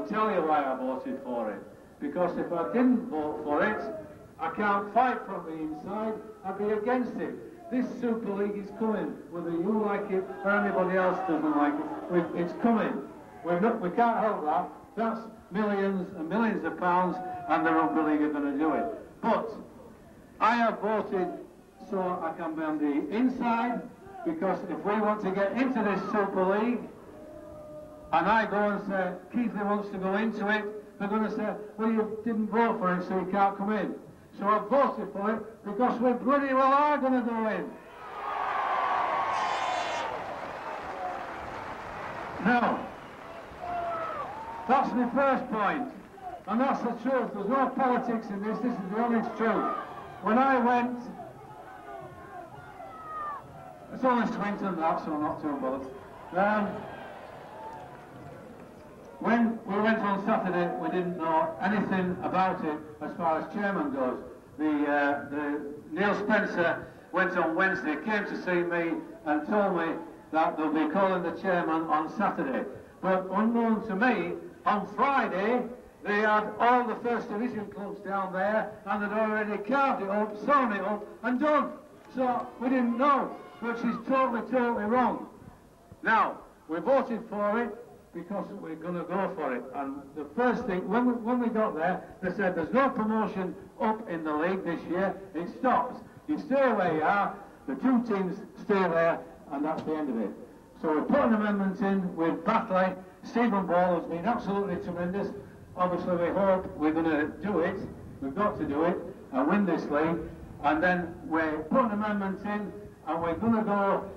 tell you why I voted for it. Because if I didn't vote for it, I can't fight from the inside, I'd be against it. This Super League is coming, whether you like it or anybody else doesn't like it. It's coming. We can't help that. That's millions and millions of pounds, and the Rugby League are going to do it. But I have voted so I can be on the inside, because if we want to get into this Super League, and I go and say, Keighley wants to go into it, they're going to say, well, you didn't vote for it, so you can't come in. So I voted for it, because we bloody well are going to go in. Now, that's my first point, and that's the truth. There's no politics in this is the honest truth. When I went, it's only Swinton, that, so I'm not too bothered. When we went on Saturday, we didn't know anything about it as far as chairman goes. The Neil Spencer went on Wednesday, came to see me and told me that they'll be calling the chairman on Saturday. But unknown to me, on Friday, they had all the First Division clubs down there, and they'd already carved it up, sewn it up, and done. So we didn't know, but she's totally wrong. Now, we voted for it because we're going to go for it. And the first thing, when we got there, they said there's no promotion up in the league this year. It stops. You stay where you are, the two teams stay there, and that's the end of it. So we put an amendment in with Batley. Stephen Ball has been absolutely tremendous. Obviously, we hope we're going to do it. We've got to do it and win this league. And then we put an amendment in, and we're going to go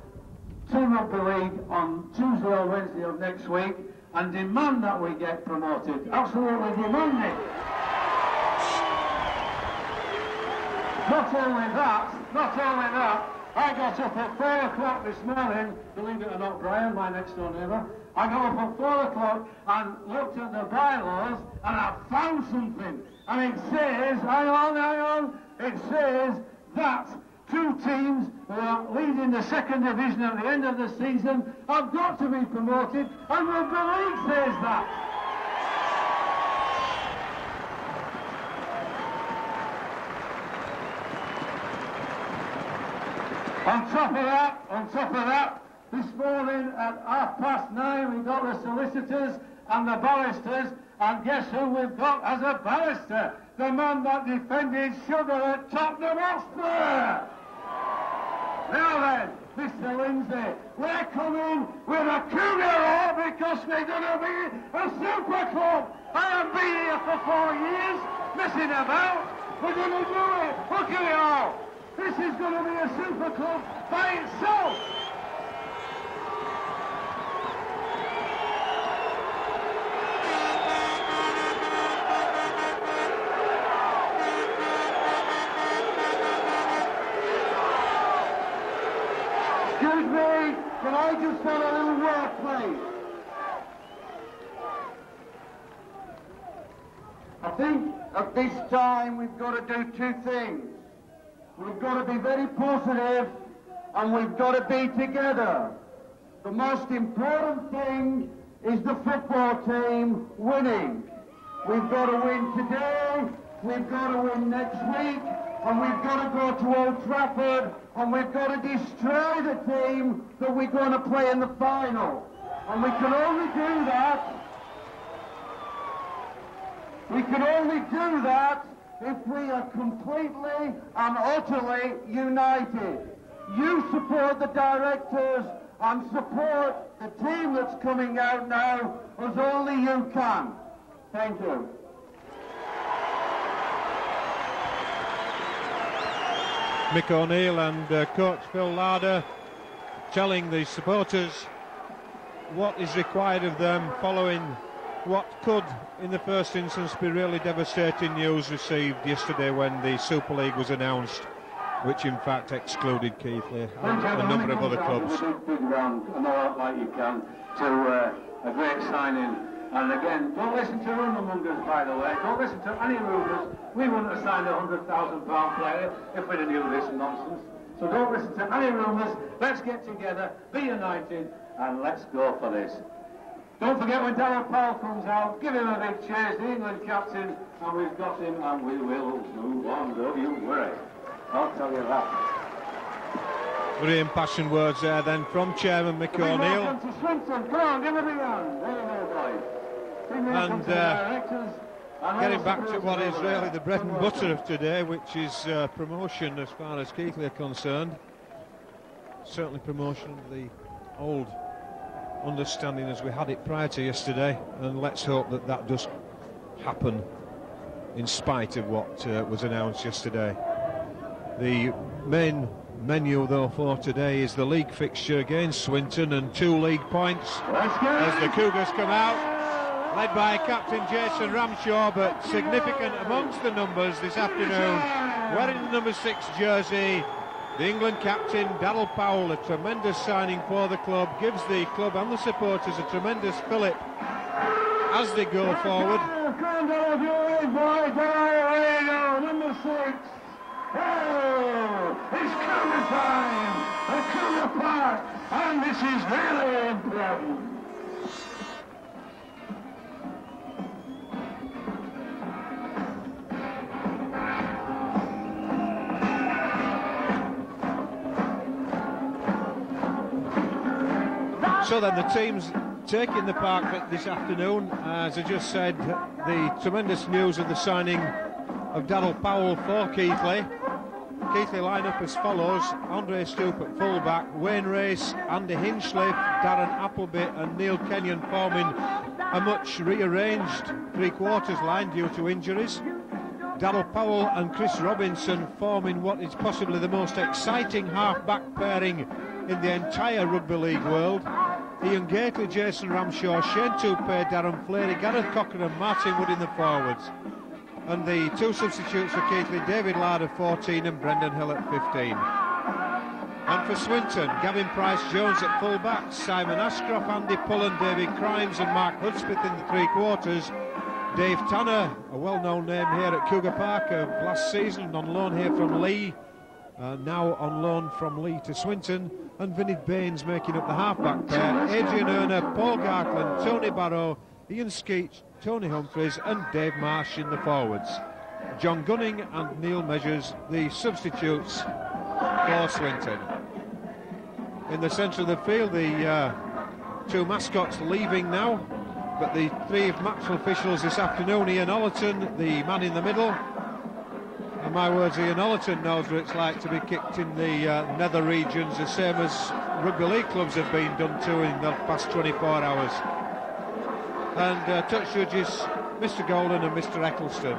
to Rugby League on Tuesday or Wednesday of next week and demand that we get promoted. Absolutely demand it. Not only that, I got up at 4 o'clock this morning, believe it or not, Brian, my next door neighbour, I got up at 4 o'clock and looked at the bylaws, and I found something. And it says, hang on, it says that two teams who are leading the second division at the end of the season have got to be promoted, and Rugby League says that. On top of that, this morning at 9:30 we got the solicitors and the barristers, and guess who we've got as a barrister? The man that defended Sugar at Tottenham Hotspur! Now then, Mr. Lindsay, we're coming with a coup d'etat because we're going to be a super club. I have been here for 4 years, messing about. We're going to do it. Look at it all. This is going to be a super club by itself. Excuse me, can I just have a little word, please? I think at this time we've got to do two things. We've got to be very positive, and we've got to be together. The most important thing is the football team winning. We've got to win today, we've got to win next week, and we've got to go to Old Trafford, and we've got to destroy the team that we're going to play in the final. And we can only do that, if we are completely and utterly united. You support the directors and support the team that's coming out now as only you can. Thank you. Mick O'Neill and coach Phil Larder telling the supporters what is required of them following what could, in the first instance, be really devastating news received yesterday when the Super League was announced, which in fact excluded Keighley and a number of other clubs. Big round, and all like you can, to a great signing. And again, don't listen to rumour-mongers, by the way. Don't listen to any rumours. We wouldn't have signed a £100,000 player if we'd have knew this nonsense. So don't listen to any rumours. Let's get together, be united, and let's go for this. Don't forget when Darren Powell comes out, give him a big cheers, the England captain, and we've got him, and we will move on, don't you worry. I'll tell you that. Very impassioned words there then from Chairman Mick O'Neill. Welcome to Swinton. Come on, give it a big hand. There you go, boys. And getting back to what is really the bread and butter of today, which is promotion as far as Keighley are concerned. Certainly promotion of the old understanding as we had it prior to yesterday, and let's hope that that does happen in spite of what was announced yesterday. The main menu though for today is the league fixture against Swinton and 2 league points as the Cougars come out, led by Captain Jason Ramshaw, but significant amongst the numbers this afternoon, wearing the number 6 jersey, the England captain Darryl Powell. A tremendous signing for the club, gives the club and the supporters a tremendous fillip as they go forward. Number 6. Oh, it's Cougar time at Cougar Park, and this is really important. So then the teams taking the park this afternoon, as I just said, the tremendous news of the signing of Darryl Powell for Keighley. Keighley line up as follows: Andre Stoop at full-back, Wayne Race, Andy Hinchliffe, Darren Appleby and Neil Kenyon forming a much rearranged three-quarters line due to injuries. Darryl Powell and Chris Robinson forming what is possibly the most exciting half-back pairing in the entire rugby league world. Ian Gately, Jason Ramshaw, Shane Toupé, Darren Fleary, Gareth Cocker and Martin Wood in the forwards. And the 2 substitutes for Keighley, David Laird at 14 and Brendan Hill at 15. And for Swinton, Gavin Price-Jones at full-back, Simon Ashcroft, Andy Pullen, David Crimes and Mark Hudspeth in the three-quarters. Dave Tanner, a well-known name here at Cougar Park of last season, on loan here from Lee, now on loan from Lee to Swinton. And Vinnie Baines making up the half-back pair, Adrian Erner, Paul Gartland, Tony Barrow, Ian Skeech, Tony Humphreys and Dave Marsh in the forwards. John Gunning and Neil Measures the substitutes for Swinton. In the centre of the field, the 2 mascots leaving now, but the 3 match officials this afternoon: Ian Ollerton, the man in the middle. In my words, Ian Ollerton knows what it's like to be kicked in the nether regions, the same as rugby league clubs have been done to in the past 24 hours. And touch judges Mr. Golden and Mr. Eccleston.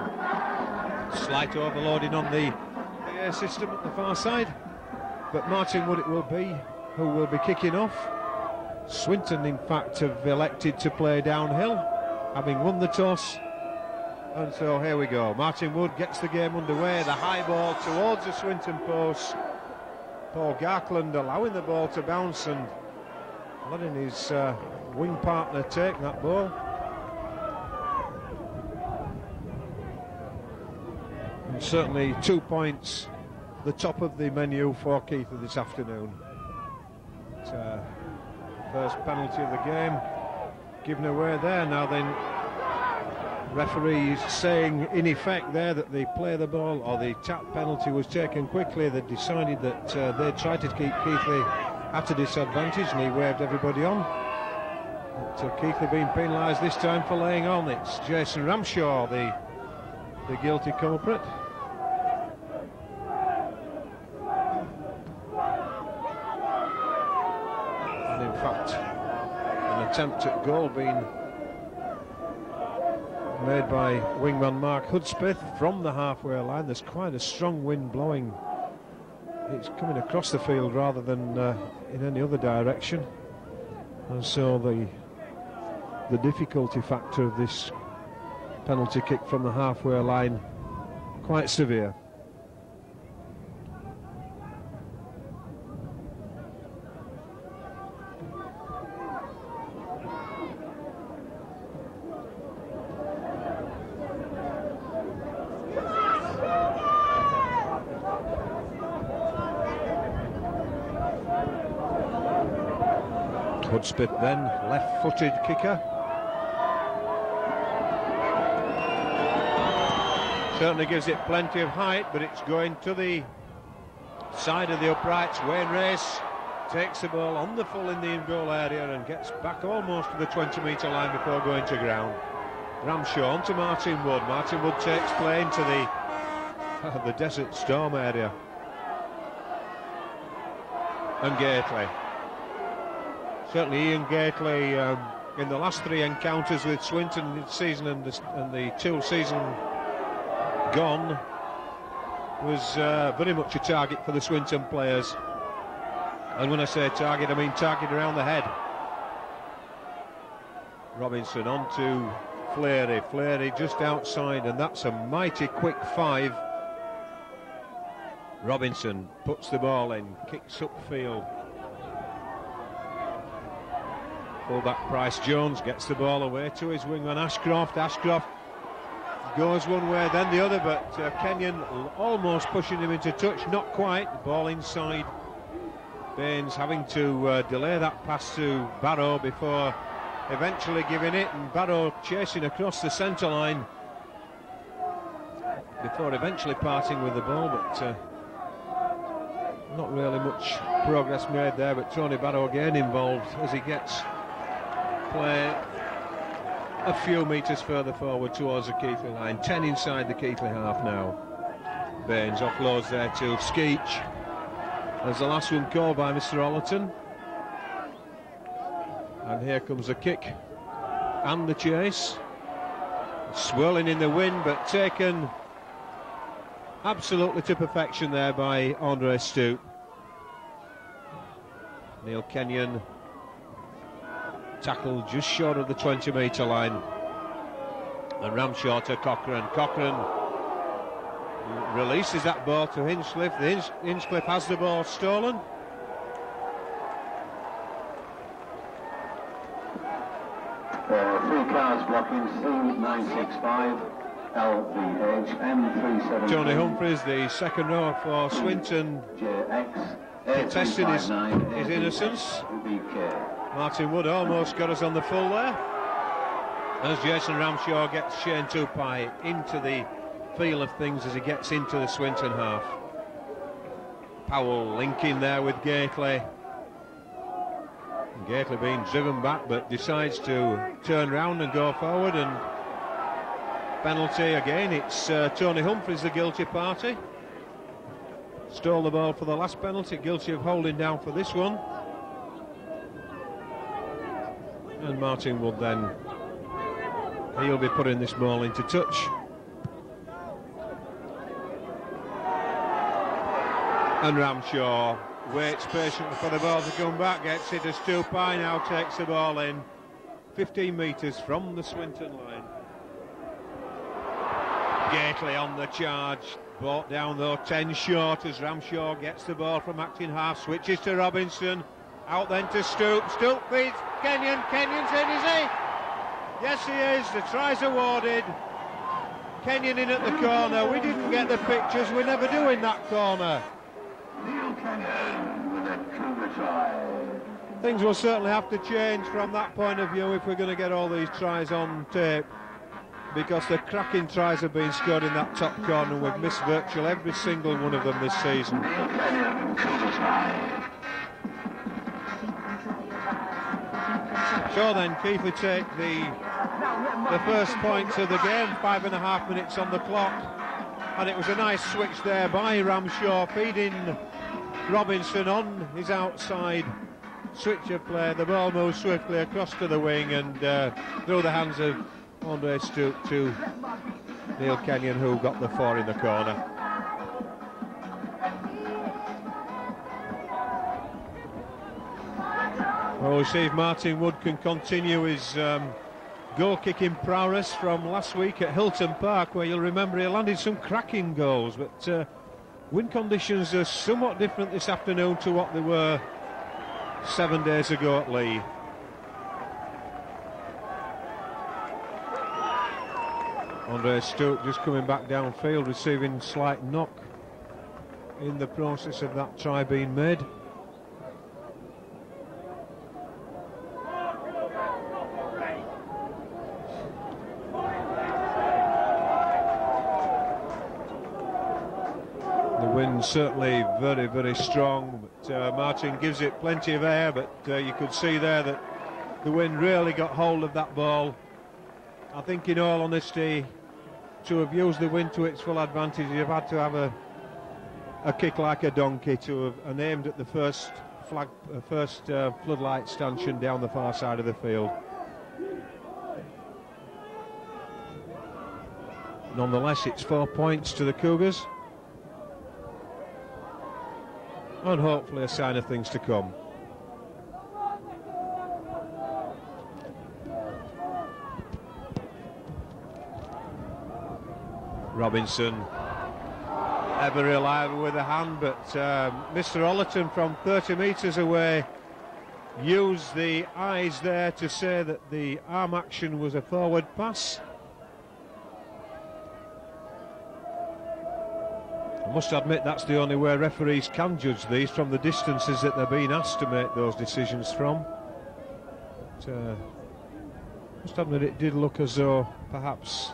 Slight overloading on the air system at the far side, but Martin Wood it will be who will be kicking off. Swinton in fact have elected to play downhill, having won the toss, and so here we go. Martin Wood gets the game underway, the high ball towards the Swinton post. Paul Gartland allowing the ball to bounce and letting his wing partner take that ball. And certainly 2 points, the top of the menu for Keighley this afternoon. First penalty of the game given away there. Now then, referees saying in effect there that they play the ball, or the tap penalty was taken quickly. They decided that they tried to keep Keighley at a disadvantage, and he waved everybody on. But Keighley being penalised this time for laying on. It's Jason Ramshaw, the guilty culprit. And in fact, an attempt at goal being made by wingman Mark Hudspeth from the halfway line. There's quite a strong wind blowing. It's coming across the field rather than in any other direction, and so the difficulty factor of this penalty kick from the halfway line quite severe. Hudspeth then, left-footed kicker. Certainly gives it plenty of height, but it's going to the side of the uprights. Wayne Race takes the ball on the full in the in-goal area and gets back almost to the 20-metre line before going to ground. Ramshaw on to Martin Wood. Martin Wood takes play into the Desert Storm area. And Gately. Certainly Ian Gately, in the last 3 encounters with Swinton this season and the 2 season gone, was very much a target for the Swinton players. And when I say target, I mean target around the head. Robinson on to Fleury. Fleury just outside, and that's a mighty quick 5. Robinson puts the ball in, kicks upfield. Fullback Bryce Jones gets the ball away to his wingman Ashcroft. Ashcroft goes one way, then the other, but Kenyon almost pushing him into touch, not quite. The ball inside. Baines having to delay that pass to Barrow before eventually giving it, and Barrow chasing across the centre line before eventually parting with the ball, but not really much progress made there. But Tony Barrow again involved as he gets play a few metres further forward towards the Keighley line. 10 inside the Keighley half now. Baines offloads there to Skeech. There's the last one called by Mr. Ollerton. And here comes the kick and the chase. Swirling in the wind, but taken absolutely to perfection there by Andre Stoup. Neil Kenyon tackled just short of the 20-metre line. And Ramshaw to Cochrane. Cochrane releases that ball to Hinchcliffe. Hinchcliffe has the ball stolen. Three cars blocking C965 LVH M37. Tony Humphries, the second row for Swinton, JX protesting his innocence. Martin Wood almost got us on the full there, as Jason Ramshaw gets Shane Tupai into the feel of things as he gets into the Swinton half. Powell linking there with Gately. Gately being driven back, but decides to turn round and go forward, and penalty again. It's Tony Humphries, the guilty party. Stole the ball for the last penalty, guilty of holding down for this one. And Martin Wood then, he'll be putting this ball into touch. And Ramshaw waits patiently for the ball to come back, gets it as Tupai now takes the ball in 15 metres from the Swinton line. Gately on the charge, brought down though 10 short as Ramshaw gets the ball from acting half, switches to Robinson, out then to Stoup. Stoup feeds Kenyon. Kenyon's in, is he? Yes, he is. The try's awarded. Kenyon in at the corner. We didn't get the pictures, we never do in that corner. Neil Kenyon with a cougar try. Things will certainly have to change from that point of view if we're going to get all these tries on tape, because the cracking tries have been scored in that top corner. We've missed virtually every single one of them this season. Neil Kenyon, cougar try. So then Keighley take the first points of the game, 5.5 minutes on the clock, and it was a nice switch there by Ramshaw, feeding Robinson on his outside switch of play. The ball moves swiftly across to the wing and through the hands of Andre Stoup to Neil Kenyon, who got the 4 in the corner. Well, we'll see if Martin Wood can continue his goal-kicking prowess from last week at Hilton Park, where you'll remember he landed some cracking goals, but wind conditions are somewhat different this afternoon to what they were 7 days ago at Leigh. Andre Stoup just coming back downfield, receiving slight knock in the process of that try being made. wind certainly very, very strong, but Martin gives it plenty of air, but you could see there that the wind really got hold of that ball. I think, in all honesty, to have used the wind to its full advantage, you've had to have a kick like a donkey to have and aimed at the first floodlight stanchion down the far side of the field. Nonetheless, it's 4 points to the Cougars, and hopefully a sign of things to come. Robinson, ever reliable with a hand, but Mr. Ollerton from 30 metres away used the eyes there to say that the arm action was a forward pass. I must admit that's the only way referees can judge these, from the distances that they're being asked to make those decisions from. But, must admit it did look as though perhaps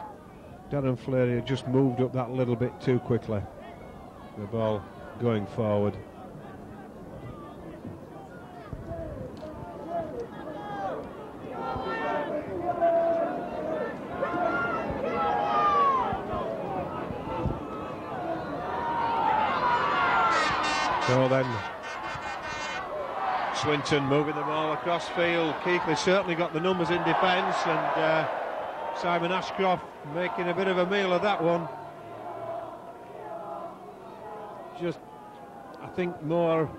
Darren Fleury had just moved up that little bit too quickly. The ball going forward. So then, Swinton moving the ball across field. Keighley certainly got the numbers in defence, and Simon Ashcroft making a bit of a meal of that one. Just, I think, more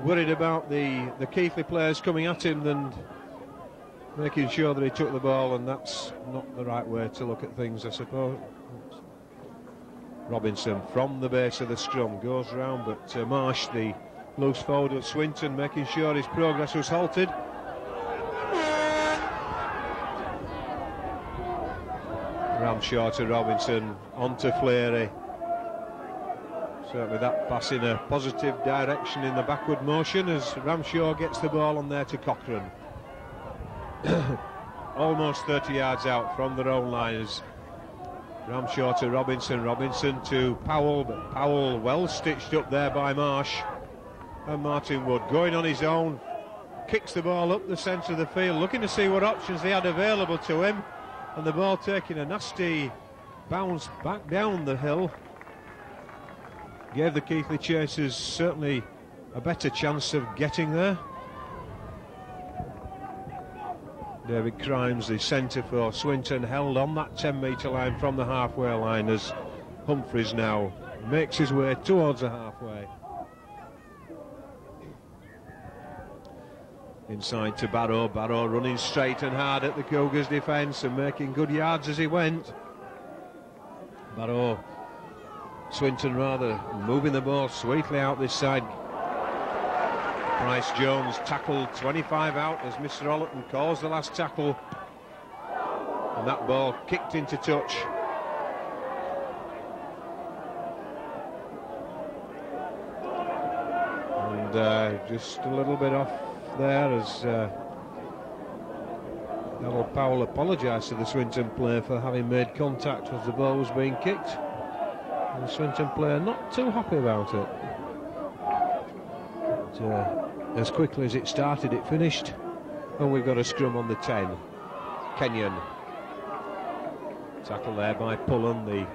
worried about the Keighley players coming at him than making sure that he took the ball, and that's not the right way to look at things, I suppose. Robinson from the base of the scrum goes round, but Marsh, the loose forward of Swinton, making sure his progress was halted. Ramshaw to Robinson, on to Fleury. Certainly that pass in a positive direction in the backward motion as Ramshaw gets the ball on there to Cochrane. Almost 30 yards out from their own line as Ramshaw to Robinson, Robinson to Powell, but Powell well stitched up there by Marsh. And Martin Wood going on his own, kicks the ball up the centre of the field, looking to see what options they had available to him, and the ball taking a nasty bounce back down the hill. Gave the Keighley chasers certainly a better chance of getting there. David Crimes, the centre for Swinton, held on that 10-metre line from the halfway line as Humphreys now makes his way towards the halfway. Inside to Barrow, Barrow running straight and hard at the Cougars' defence and making good yards as he went. Barrow, Swinton rather, moving the ball sweetly out this side. Bryce Jones tackled 25 out as Mr. Ollerton calls the last tackle, and that ball kicked into touch. And just a little bit off there as Donald Powell apologised to the Swinton player for having made contact as the ball was being kicked, and the Swinton player not too happy about it. But, as quickly as it started, it finished, and we've got a scrum on the 10. Kenyon. Tackle there by Pullen, the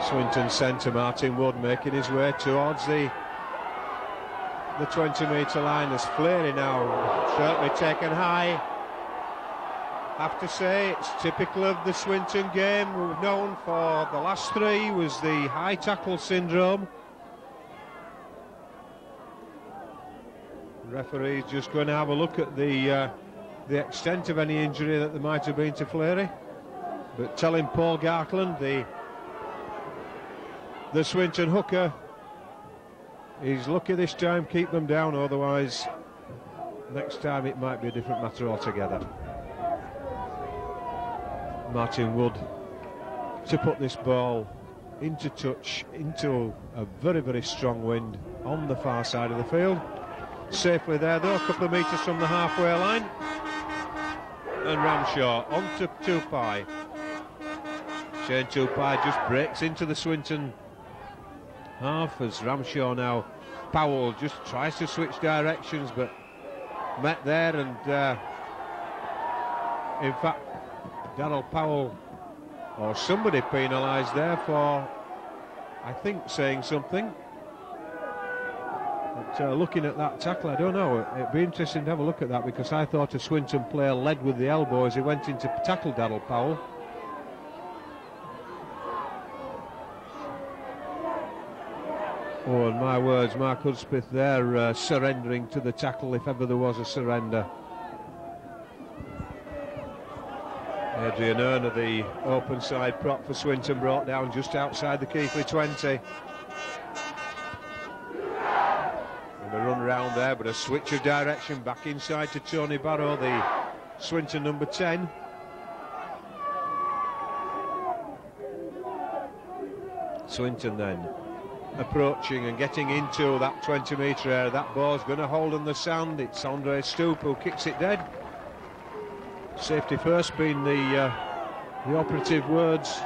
Swinton centre. Martin Wood making his way towards the 20-metre line as Fleury now certainly taken high. Have to say, it's typical of the Swinton game. We've known for the last three was the high tackle syndrome. The referee's just going to have a look at the extent of any injury that there might have been to Fleury, but telling Paul Gartland, the Swinton hooker, he's lucky this time, keep them down, otherwise next time it might be a different matter altogether. Martin Wood to put this ball into touch, into a very, very strong wind on the far side of the field. Safely there though, a couple of metres from the halfway line. And Ramshaw on to Tupai. Shane Tupai just breaks into the Swinton half as Ramshaw now. Powell just tries to switch directions, but met there, and in fact Darryl Powell or somebody penalised there for, I think, saying something. But looking at that tackle, I don't know, it'd be interesting to have a look at that, because I thought a Swinton player led with the elbow as he went in to tackle Darryl Powell. Oh, and my words, Mark Hudspeth there surrendering to the tackle, if ever there was a surrender. Adrian Erner, the open side prop for Swinton, brought down just outside the Keighley 20. And a run round there, but a switch of direction back inside to Tony Barrow, the Swinton number 10. Swinton then approaching and getting into that 20-metre area. That ball's going to hold on the sand. It's Andre Stoop who kicks it dead. Safety first being the operative words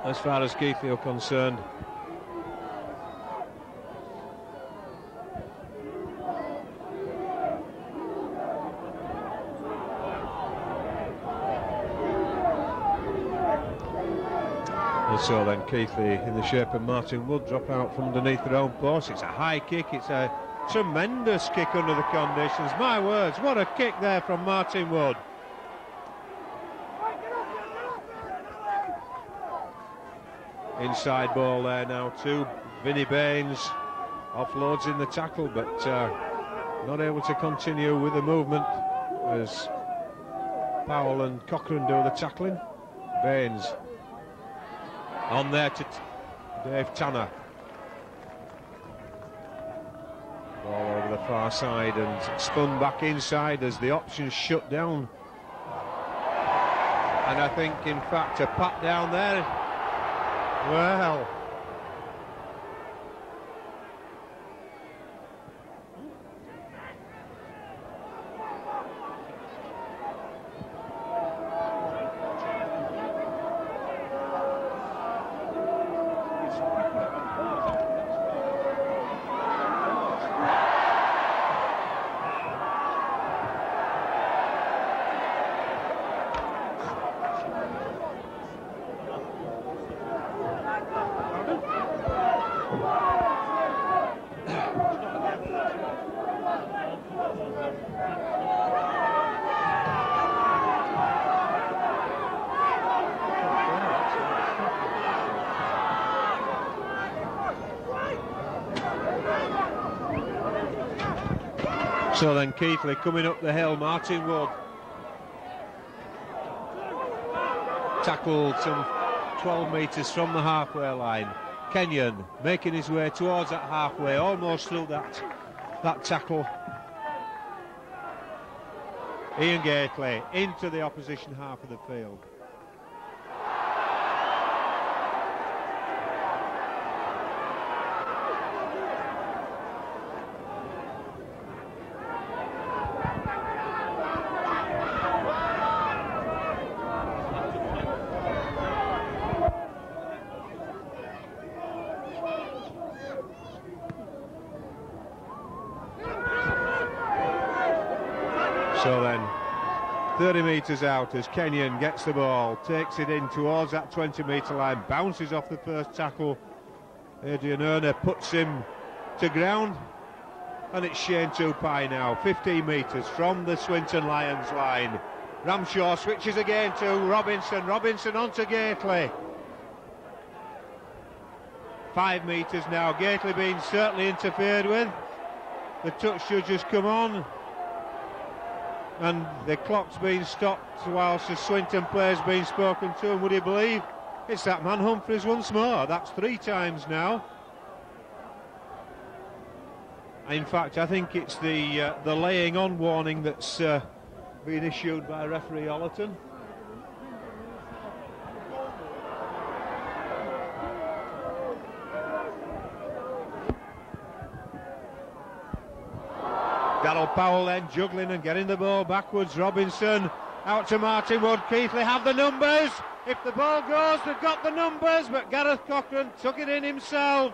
as far as Keighley are concerned. So then Keighley, in the shape of Martin Wood, drop out from underneath their own post. It's a high kick, it's a tremendous kick under the conditions. My words, what a kick there from Martin Wood. Inside ball there now too. Vinnie Baines offloads in the tackle, but not able to continue with the movement as Powell and Cochrane do the tackling. Baines on there to Dave Tanner. Ball over the far side and spun back inside as the options shut down. And I think, in fact, a pat down there. Well. So then Keighley coming up the hill. Martin Wood tackled some 12 metres from the halfway line. Kenyon making his way towards that halfway, almost through that tackle. Ian Gately into the opposition half of the field. So then 30 metres out as Kenyon gets the ball, takes it in towards that 20-metre line, bounces off the first tackle. Adrian Erner puts him to ground, and it's Shane Tupai now, 15 metres from the Swinton Lions line. Ramshaw switches again to Robinson onto Gately. 5 metres now, Gately being certainly interfered with. The touch judges come on, and the clock's been stopped whilst the Swinton player's been spoken to, and would you believe it's that man Humphreys once more. That's 3 times now. In fact, I think it's the laying on warning that's been issued by referee Ollerton. Darryl Powell then juggling and getting the ball backwards. Robinson out to Martin Wood. Keighley have the numbers. If the ball goes, they've got the numbers, but Gareth Cochran took it in himself.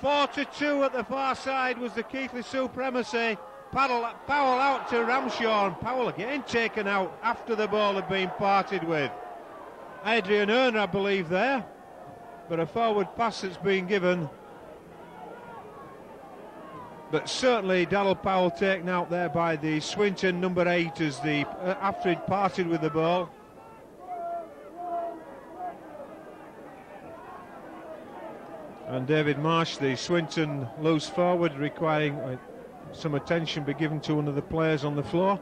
4-2 at the far side was the Keighley supremacy. Powell out to Ramshaw, and Powell again taken out after the ball had been parted with. Adrian Earn, I believe, there, but a forward pass that's been given. But certainly Daryl Powell taken out there by the Swinton number 8 as the after he'd parted with the ball. And David Marsh, the Swinton loose forward, requiring some attention be given to one of the players on the floor.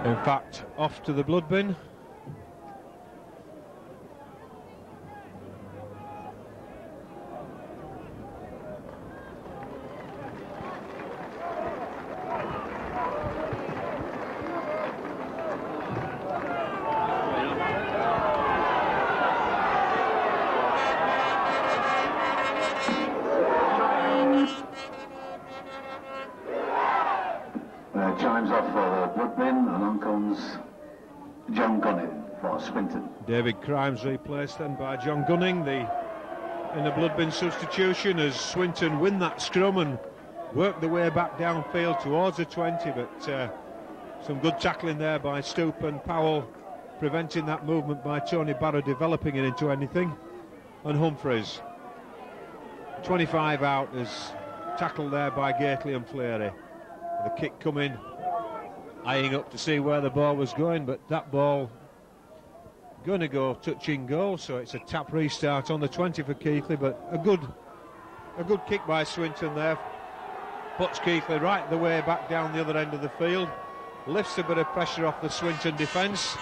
In fact, off to the blood bin. Chimes off for the blood bin, and on comes John Gunning for Swinton. David Crimes replaced then by John Gunning, in the blood bin substitution, as Swinton win that scrum and work the way back downfield towards the 20, but some good tackling there by Stoop and Powell, preventing that movement by Tony Barrow developing it into anything. And Humphreys, 25 out, is tackled there by Gately and Fleary. The kick coming, eyeing up to see where the ball was going, but that ball going to go touching goal, so it's a tap restart on the 20 for Keighley. But a good kick by Swinton there, puts Keighley right the way back down the other end of the field, lifts a bit of pressure off the Swinton defence,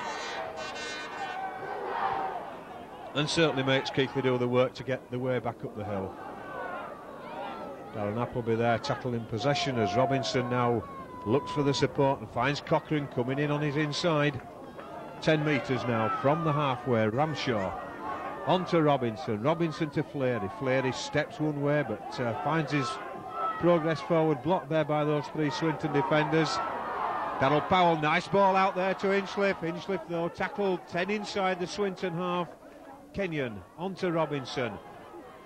and certainly makes Keighley do the work to get the way back up the hill. Darren Appleby there tackled in possession as Robinson now looks for the support and finds Cochran coming in on his inside. 10 metres now from the halfway. Ramshaw on to Robinson. Robinson to Fleary. Fleary steps one way but finds his progress forward, blocked there by those three Swinton defenders. Daryl Powell, nice ball out there to Hinchliffe. Hinchliffe though tackled 10 inside the Swinton half. Kenyon on to Robinson.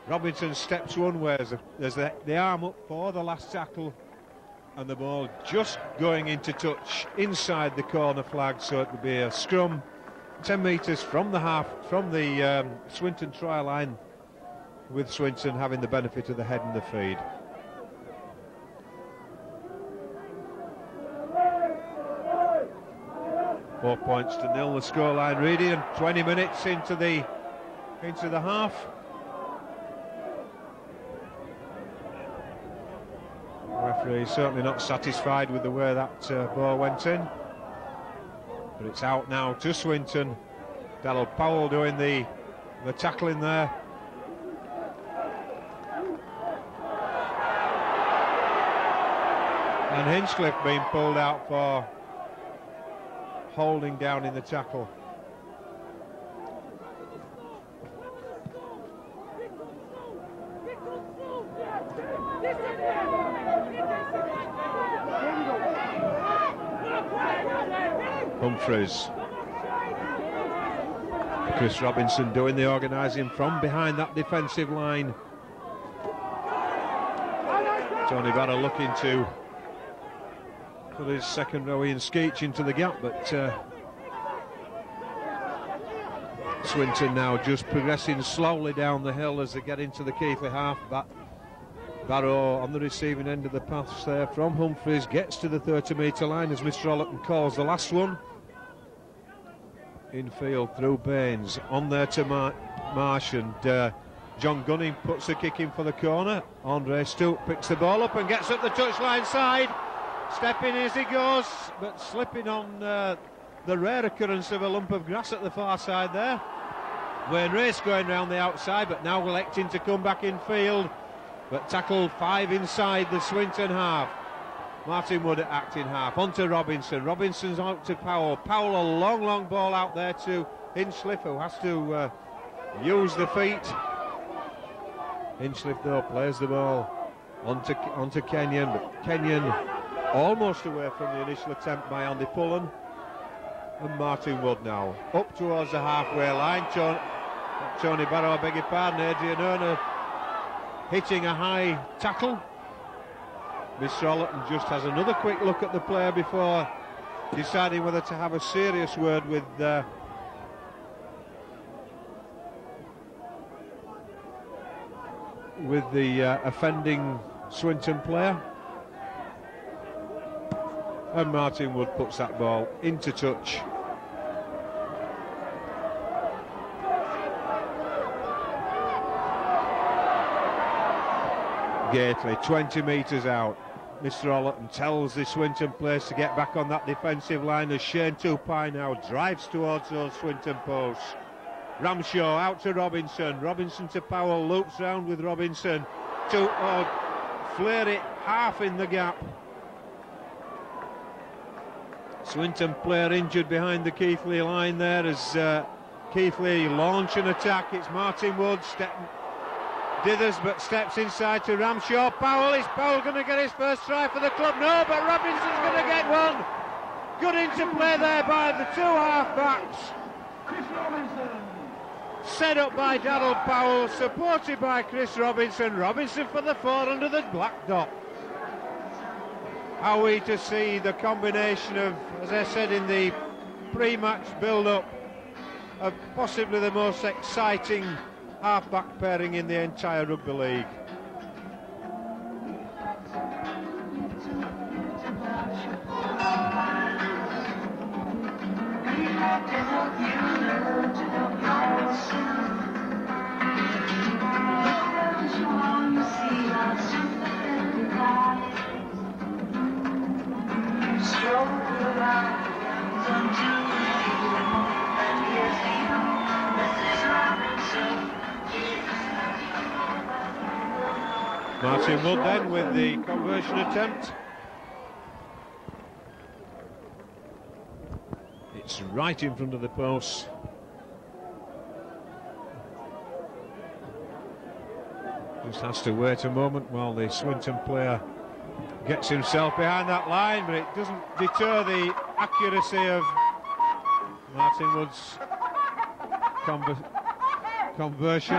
Robinson steps one way, there's the arm up for the last tackle, and the ball just going into touch inside the corner flag, so it would be a scrum 10 metres from the Swinton try line, with Swinton having the benefit of the head and the feed. Four points to nil, the scoreline reading, and 20 minutes into the half. Referee certainly not satisfied with the way that ball went in, but it's out now to Swinton. Daryl Powell doing the tackling there. And Hinchliffe being pulled out for holding down in the tackle. Humphreys. Chris Robinson doing the organising from behind that defensive line. Tony Barrow looking to put his second row Ian Skeech into the gap, but Swinton now just progressing slowly down the hill as they get into the Keighley half. Barrow on the receiving end of the pass there from Humphreys, gets to the 30-metre line as Mr. Ollerton calls the last one. Infield through Baines, on there to Marsh, and John Gunning puts the kick in for the corner. Andre Stoop picks the ball up and gets up the touchline side, stepping as he goes, but slipping on the rare occurrence of a lump of grass at the far side there. Wayne Race going round the outside, but now electing to come back in field, but tackled 5 inside the Swinton half. Martin Wood at acting half, on to Robinson. Robinson's out to Powell. Powell, a long ball out there to Hinchliffe, who has to use the feet. Hinchliffe though plays the ball onto Kenyon, but Kenyon almost away from the initial attempt by Andy Pullen. And Martin Wood now up towards the halfway line. Tony Barrow, I beg your pardon, Adrian Erner hitting a high tackle. Mr. Ollerton just has another quick look at the player before deciding whether to have a serious word with the offending Swinton player. And Martin Wood puts that ball into touch. Gately 20 metres out. Mr. Ollerton tells the Swinton players to get back on that defensive line as Shane Tupai now drives towards those Swinton posts. Ramshaw out to Robinson. Robinson to Powell, loops round with Robinson to Fleury, half in the gap. Swinton player injured behind the Keighley line there as Keighley launch an attack. It's Martin Wood, dithers but steps inside to Ramshaw. Powell, is Powell going to get his first try for the club? No, but Robinson's going to get one. Good interplay there by the two half-backs. Chris Robinson. Set up by Darryl Powell, supported by Chris Robinson. Robinson for the 4 under the black dot. Are we to see the combination of, as I said in the pre-match build-up, of possibly the most exciting half-back pairing in the entire rugby league? Martin Wood then with the conversion attempt. It's right in front of the post. Just has to wait a moment while the Swinton player gets himself behind that line, but it doesn't deter the accuracy of Martin Wood's conversion.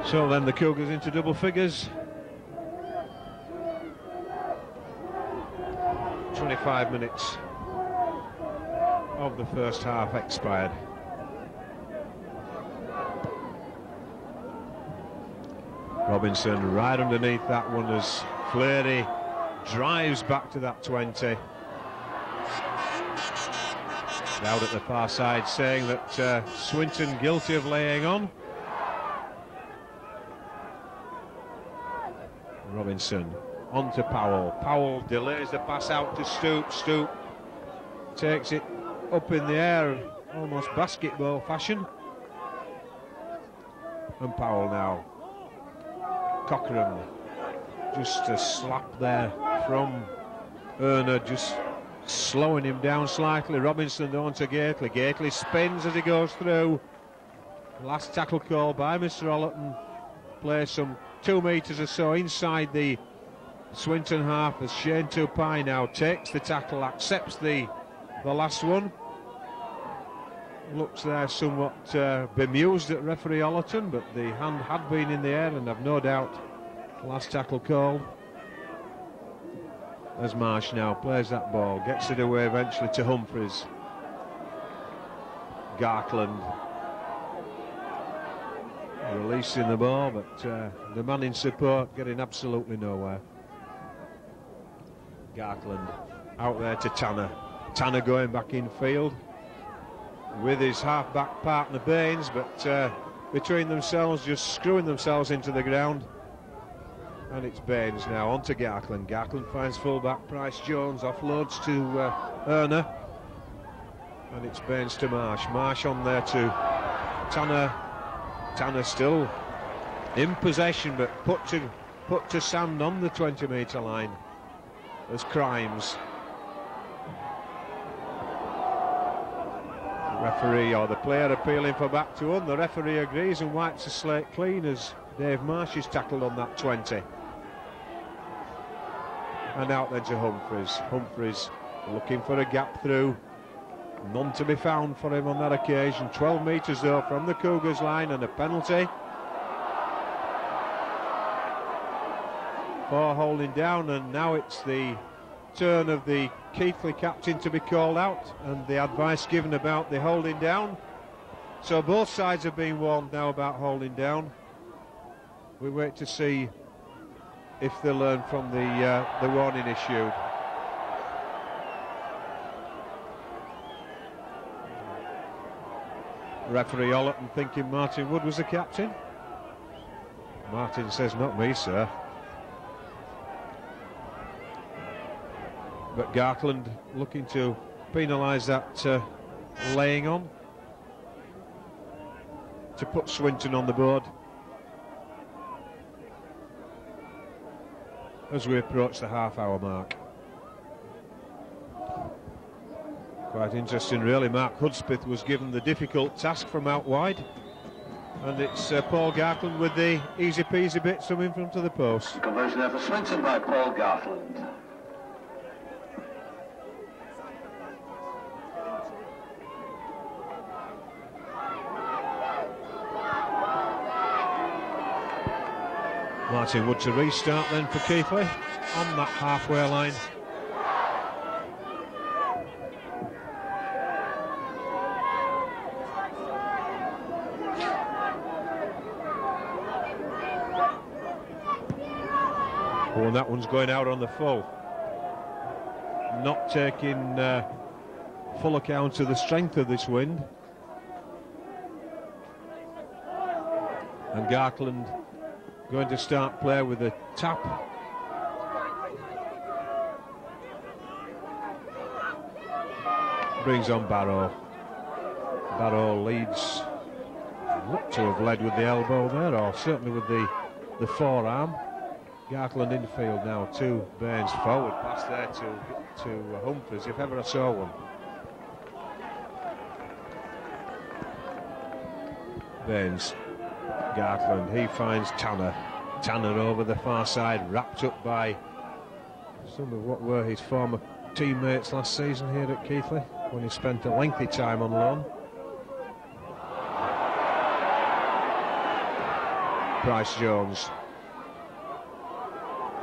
So then the Cougars into double figures. 25 minutes of the first half expired. Robinson right underneath that one as Fleury drives back to that 20. Out at the far side saying that Swinton guilty of laying on. Robinson on to Powell. Powell delays the pass out to Stoop. Stoop takes it up in the air, almost basketball fashion. And Powell now. Cochrane, just a slap there from Erner, just slowing him down slightly. Robinson on to Gately. Gately spins as he goes through. Last tackle call by Mr. Ollerton. Plays some 2 metres or so inside the Swinton half as Shane Tupai now takes the tackle, accepts the last one. Looks there somewhat bemused at referee Ollerton, but the hand had been in the air and I've no doubt last tackle called. As Marsh now plays that ball, gets it away eventually to Humphreys. Gartland releasing the ball, but the man in support getting absolutely nowhere. Gartland out there to Tanner. Tanner going back in field with his half-back partner Baines, but between themselves just screwing themselves into the ground. And it's Baines now, on to Gartland. Gartland finds full-back Price Jones, offloads to Erner. And it's Baines to Marsh. Marsh on there to Tanner. Tanner still in possession, but put to sand on the 20-metre line as Crimes. The referee, or the player, appealing for back to one. The referee agrees and wipes the slate clean as Dave Marsh is tackled on that 20. And out then to Humphreys. Humphreys looking for a gap through. None to be found for him on that occasion. 12 metres though from the Cougars line, and a penalty for holding down. And now it's the turn of the Keighley captain to be called out, and the advice given about the holding down. So both sides have been warned now about holding down. We wait to see if they learn from the warning issued. Referee Ollerton thinking Martin Wood was the captain. Martin says, not me, sir. But Gartland looking to penalise that laying on to put Swinton on the board as we approach the half-hour mark. Quite interesting really. Mark Hudspeth was given the difficult task from out wide, and it's Paul Gartland with the easy peasy bits from in front of the post. Conversion there for Swinton by Paul Gartland. Martin Wood to restart then for Keighley on that halfway line. Oh, and that one's going out on the full. Not taking full account of the strength of this wind. And Gartland going to start play with a tap. Brings on Barrow. Barrow leads. Looked to have led with the elbow there, or certainly with the forearm. Gartland infield now to Baines, forward pass there to Humphreys, if ever I saw one. Baines. Gartland, he finds Tanner. Tanner over the far side, wrapped up by some of what were his former teammates last season here at Keighley, when he spent a lengthy time on loan. Price Jones.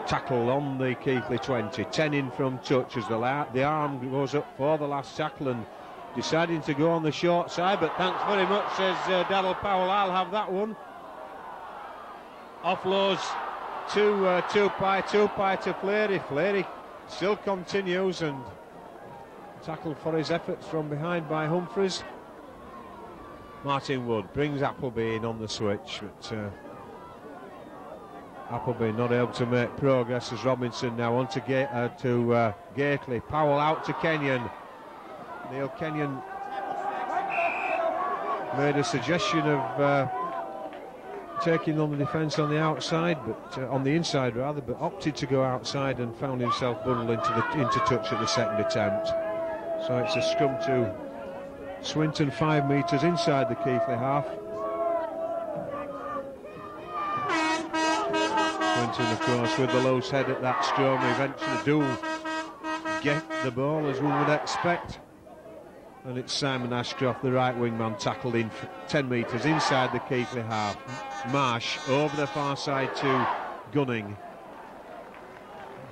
Tackle on the Keighley 20, 10 in from touch as the arm goes up for the last tackle, and deciding to go on the short side, but thanks very much, says Daryl Powell, I'll have that one. Offloads to Tupai to Fleary. Fleary still continues, and tackled for his efforts from behind by Humphreys. Martin Wood brings Appleby in on the switch, but Appleby not able to make progress as Robinson now on to Gately. Powell out to Kenyon. Neil Kenyon made a suggestion of taking on the defence on the outside, but on the inside rather, but opted to go outside and found himself bundled into touch at the second attempt. So it's a scrum to Swinton, 5 metres inside the Keighley half. Swinton, of course, with the loose head at that scrum, eventually do get the ball as one would expect. And it's Simon Ashcroft, the right wingman, tackled in 10 metres inside the Keighley half. Marsh over the far side to Gunning.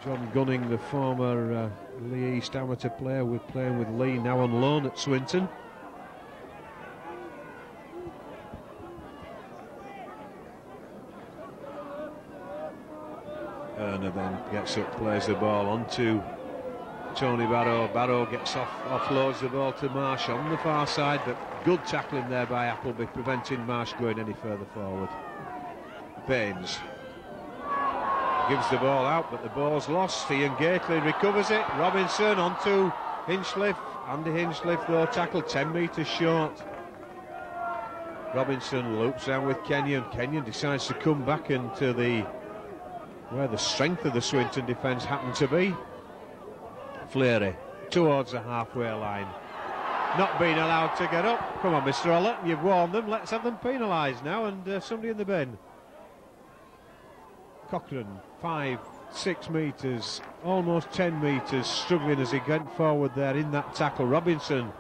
John Gunning, the former Lee East amateur player, playing with Lee, now on loan at Swinton. Erner then gets up, plays the ball onto Tony Barrow. Barrow gets offloads the ball to Marsh on the far side, but good tackling there by Appleby, preventing Marsh going any further forward. Baines. Gives the ball out, but the ball's lost. Ian Gately recovers it. Robinson onto Hinchliffe. Andy Hinchliffe, though, tackled 10 metres short. Robinson loops down with Kenyon. Kenyon decides to come back into where the strength of the Swinton defence happened to be. Fleary towards the halfway line. Not being allowed to get up. Come on, Mr. Ollett, you've warned them. Let's have them penalised now, and somebody in the bin. Cochrane, 5-6 metres, almost 10 metres, struggling as he went forward there in that tackle. Robinson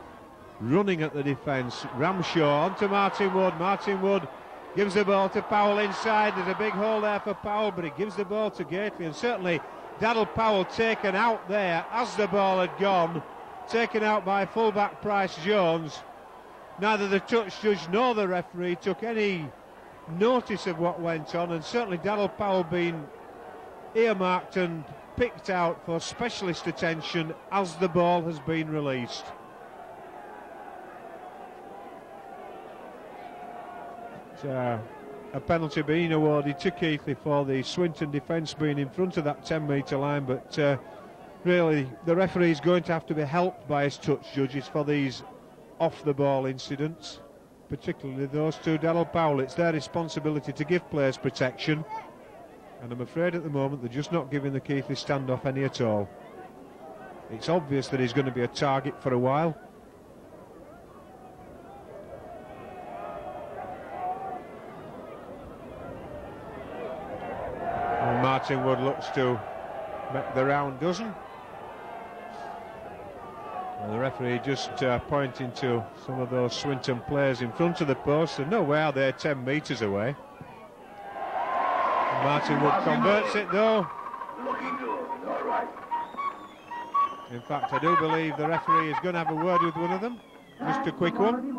running at the defence. Ramshaw onto Martin Wood. Martin Wood gives the ball to Powell inside. There's a big hole there for Powell, but he gives the ball to Gately, and certainly Daryl Powell taken out there as the ball had gone, taken out by fullback Price Jones. Neither the touch judge nor the referee took any notice of what went on, and certainly Daryl Powell being earmarked and picked out for specialist attention as the ball has been released. A penalty being awarded to Keighley for the Swinton defence being in front of that 10-metre line, but really the referee is going to have to be helped by his touch judges for these off-the-ball incidents, particularly those two. Daryl Powell, it's their responsibility to give players protection, and I'm afraid at the moment they're just not giving the Keighley standoff any at all. It's obvious that he's going to be a target for a while. And Martin Wood looks to make the round dozen. And the referee just pointing to some of those Swinton players in front of the post, and nowhere they're 10 metres away. And Martin Wood converts it though. Looking good, all right. In fact, I do believe the referee is going to have a word with one of them. Just a quick one.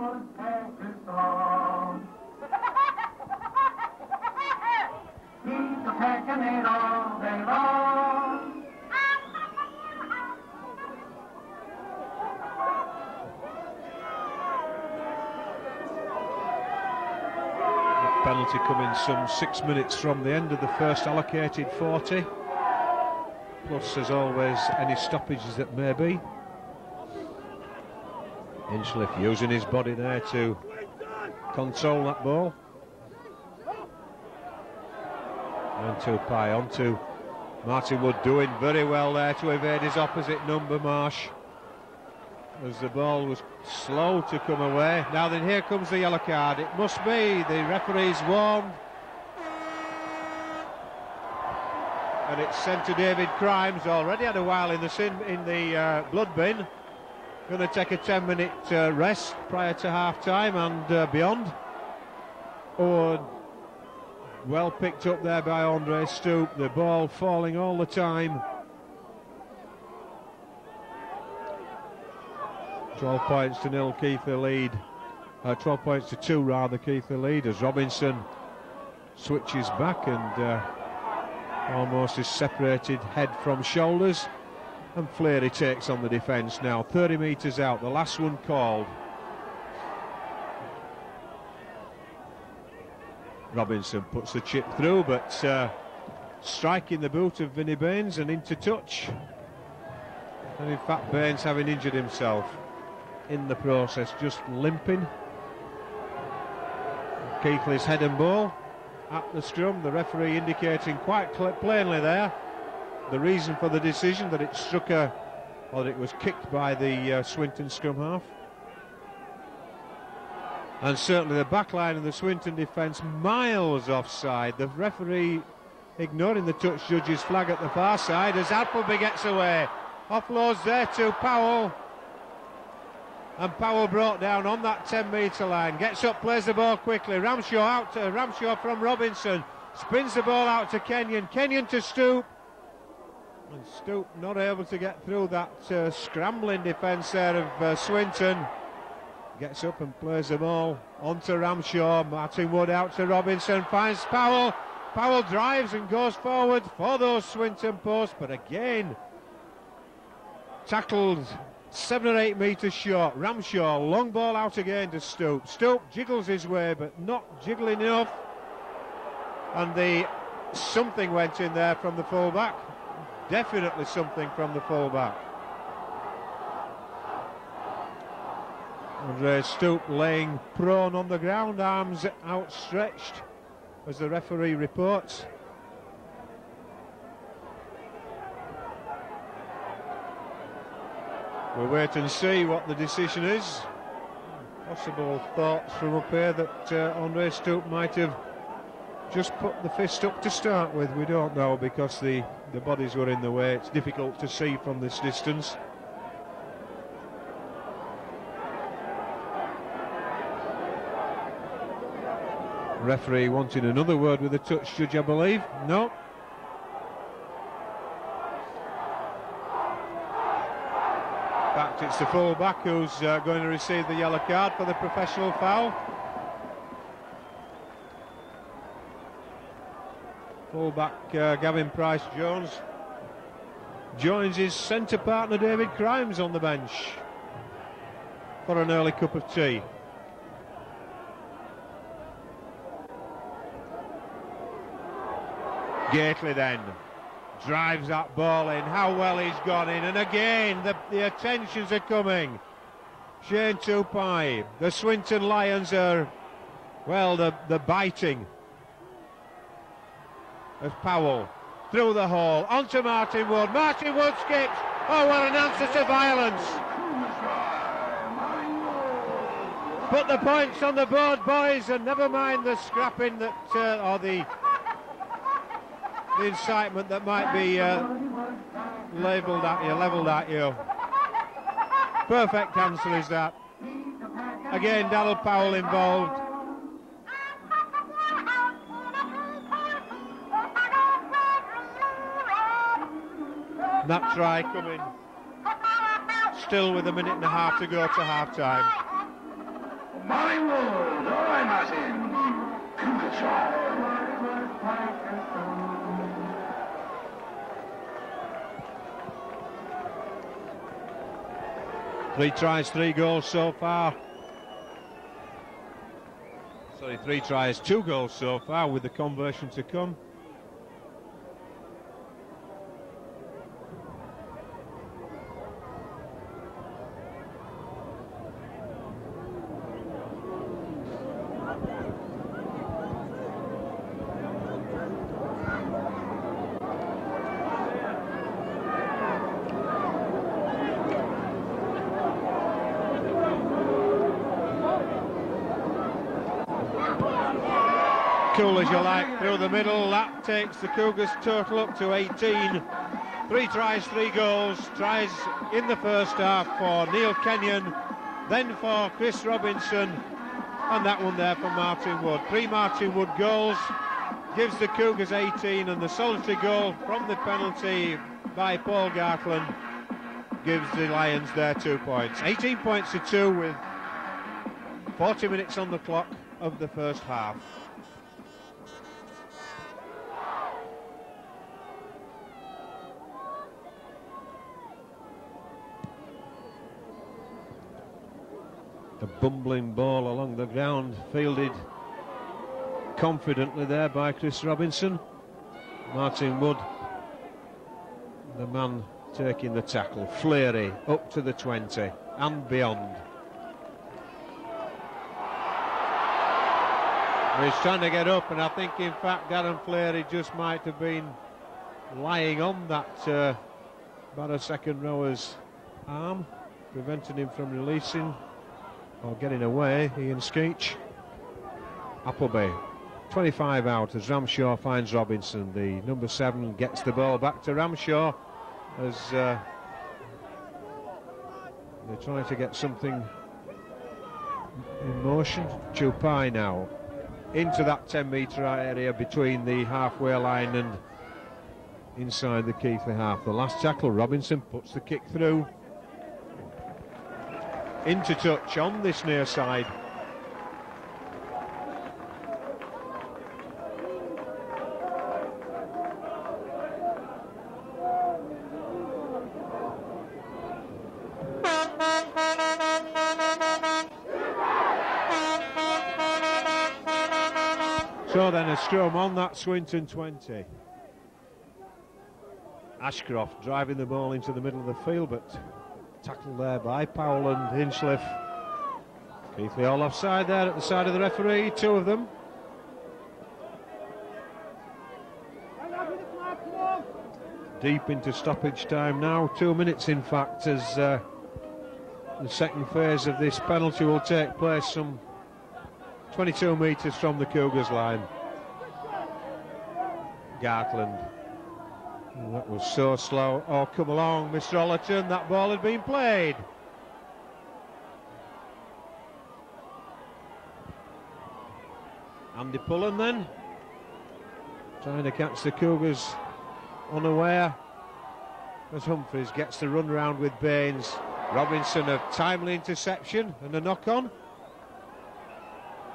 Penalty coming some 6 minutes from the end of the first allocated 40. Plus, as always, any stoppages that may be. Hinchliffe using his body there to control that ball. And Tupai onto Martin Wood, doing very well there to evade his opposite number, Marsh, as the ball was slow to come away. Now then, here comes the yellow card. It must be. The referee's warned, and it's sent to David Crimes. Already had a while in the blood bin. Going to take a 10-minute rest prior to half-time and beyond. Oh, well picked up there by Andre Stoop. The ball falling all the time. 12 points to 0, Keighley lead. 12 points to 2 rather, Keighley lead, as Robinson switches back and almost is separated head from shoulders, and Fleary takes on the defence now. 30 metres out, the last one called. Robinson puts the chip through, but striking the boot of Vinnie Baines and into touch, and in fact Baines having injured himself in the process, just limping. Keighley's head and ball at the scrum, the referee indicating quite plainly there the reason for the decision, that it struck that it was kicked by the Swinton scrum half. And certainly the back line of the Swinton defence miles offside. The referee ignoring the touch judge's flag at the far side as Appleby gets away. Offloads there to Powell. And Powell brought down on that 10-metre line. Gets up, plays the ball quickly. Ramshaw from Robinson. Spins the ball out to Kenyon. Kenyon to Stoop. And Stoop not able to get through that scrambling defence there of Swinton. Gets up and plays the ball onto Ramshaw. Martin Wood out to Robinson. Finds Powell. Powell drives and goes forward for those Swinton posts. But again, tackled 7 or 8 metres short. Ramshaw, long ball out again to Stoop. Stoop jiggles his way, but not jiggling enough. And the something went in there from the full-back. Definitely something from the full-back. Andre Stoop laying prone on the ground, arms outstretched, as the referee reports. We'll wait and see what the decision is. Possible thoughts from up here that Andre Stoop might have just put the fist up to start with. We don't know, because the bodies were in the way. It's difficult to see from this distance. Referee wanting another word with the touch judge, I believe. No. In fact, it's the full-back who's going to receive the yellow card for the professional foul. Full-back Gavin Price-Jones joins his centre partner David Crimes on the bench for an early cup of tea. Keighley then drives that ball in. How well he's gone in, and again the attentions are coming. Shane Tupai, the Swinton Lions are, well, the biting of Powell through the hole onto Martin Wood. Martin Wood skips. Oh, what an answer to violence! Put the points on the board, boys, and never mind the scrapping that or the incitement that might be levelled at you. Perfect answer is that. Again, Darryl Powell involved. That try coming still with a minute and a half to go to half-time. Martin Wood, all right, Martin. Good try. Three tries, 3 goals so far. Sorry, 3 tries, 2 goals so far, with the conversion to come. Cool as you like through the middle. That takes the Cougars total up to 18. 3 tries, 3 goals. Tries in the first half for Neil Kenyon, then for Chris Robinson, and that one there for Martin Wood. 3 Martin Wood goals gives the Cougars 18, and the solitary goal from the penalty by Paul Gartland gives the Lions their 2 points. 18 points to 2 with 40 minutes on the clock of the first half. A bumbling ball along the ground, fielded confidently there by Chris Robinson. Martin Wood, the man taking the tackle. Fleury up to the 20 and beyond. He's trying to get up, and I think in fact Darren Fleury just might have been lying on that Barrow second rower's arm, preventing him from releasing or getting away. Ian Skeech. Appleby 25 out as Ramshaw finds Robinson. The number 7 gets the ball back to Ramshaw as they're trying to get something in motion. Tupai now into that 10-metre area between the halfway line and inside the Keighley half. The last tackle, Robinson puts the kick through. Into touch on this near side. So then a scrum on that Swinton 20. Ashcroft driving the ball into the middle of the field, but tackled there by Powell and Hinchliffe. Keighley all offside there at the side of the referee, two of them. Deep into stoppage time now, 2 minutes in fact, as the second phase of this penalty will take place some 22 metres from the Cougars line. Gartland. That was so slow. Oh, come along, Mr. Ollerton, that ball had been played. Andy Pullen then, trying to catch the Cougars unaware, as Humphreys gets the run round with Baines. Robinson, a timely interception and a knock-on.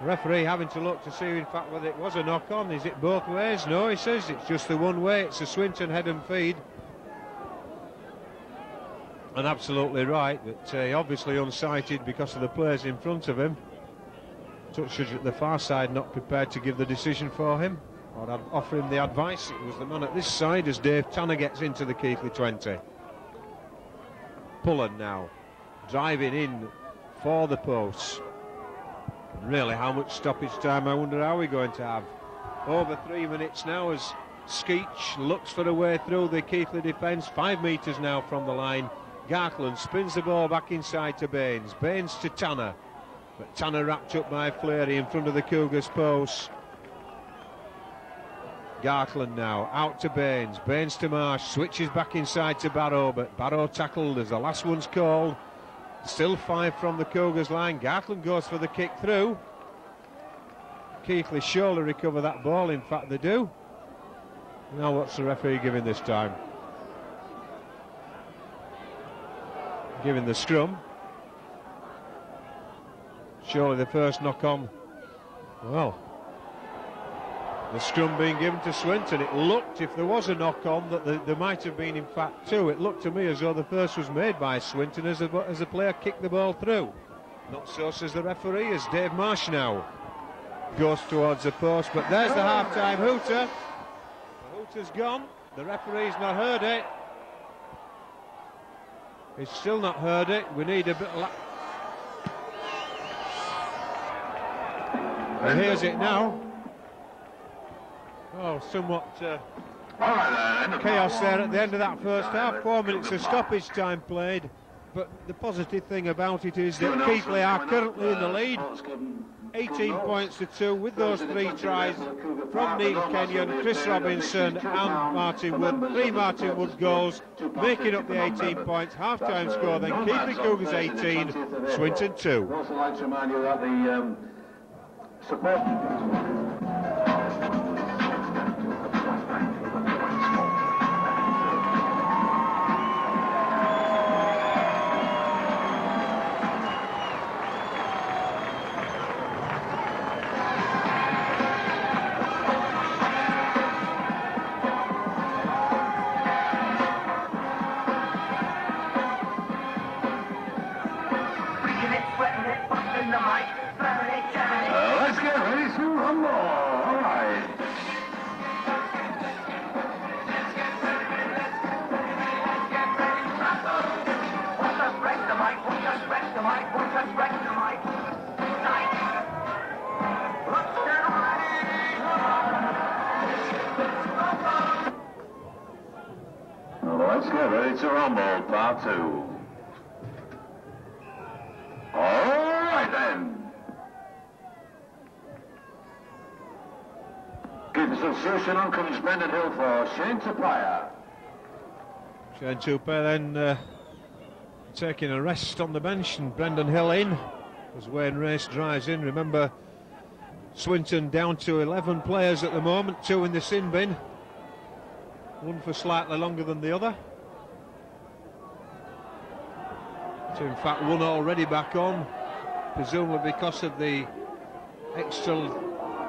The referee having to look to see in fact whether it was a knock-on. Is it both ways? No, he says it's just the one way. It's a Swinton head and feed. And absolutely right, but obviously unsighted because of the players in front of him. Touchers at the far side not prepared to give the decision for him, or I'd offer him the advice. It was the man at this side as Dave Tanner gets into the Keighley 20. Pullen now driving in for the posts. Really, how much stoppage time I wonder are we going to have? Over 3 minutes now as Skeech looks for a way through the Keighley defence. 5 metres now from the line. Gartland spins the ball back inside to Baines. Baines to Tanner, but Tanner wrapped up by Fleary in front of the Cougars posts. Gartland now out to Baines. Baines to Marsh, switches back inside to Barrow, but Barrow tackled as the last one's called. Still 5 from the Cougars line. Gartland goes for the kick through. Keighley surely recover that ball, in fact they do. Now what's the referee giving this time? Giving the scrum. Surely the first knock on. Well, the scrum being given to Swinton. It looked, if there was a knock on, that there might have been in fact two. It looked to me as though the first was made by Swinton as the player kicked the ball through. Not so, says the referee, as Dave Marsh now goes towards the post, but there's the half-time hooter. The hooter's gone. The referee's not heard it. He's still not heard it. We need a bit of and here's it now. Oh, somewhat chaos there at the end of that first half. 4 minutes of stoppage time played, but the positive thing about it is that Keighley are currently in the lead, 18 points to 2, with those 3 tries from Neil Kenyon, Chris Robinson and Martin Wood. 3 Martin Wood goals, making up the 18 points. Half-time score then, Keighley Cougars 18, Swinton 2. I'd also like to remind you that the support... Let's get ready to rumble. All right. Let's get ready to rumble, part 2. All right then. Give the substitution on comes Brendan Hill for Shane Tupaia. Shane Tupaia then taking a rest on the bench, and Brendan Hill in as Wayne Race drives in. Remember, Swinton down to 11 players at the moment, 2 in the sin bin, 1 for slightly longer than the other. So in fact 1 already back on, presumably because of the extra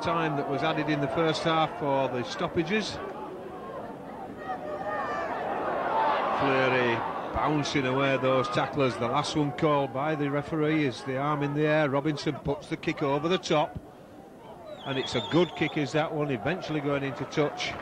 time that was added in the first half for the stoppages. Fleury bouncing away those tacklers. The last one called by the referee is the arm in the air. Robinson puts the kick over the top. and it's a good kick, is that one, eventually going into touch.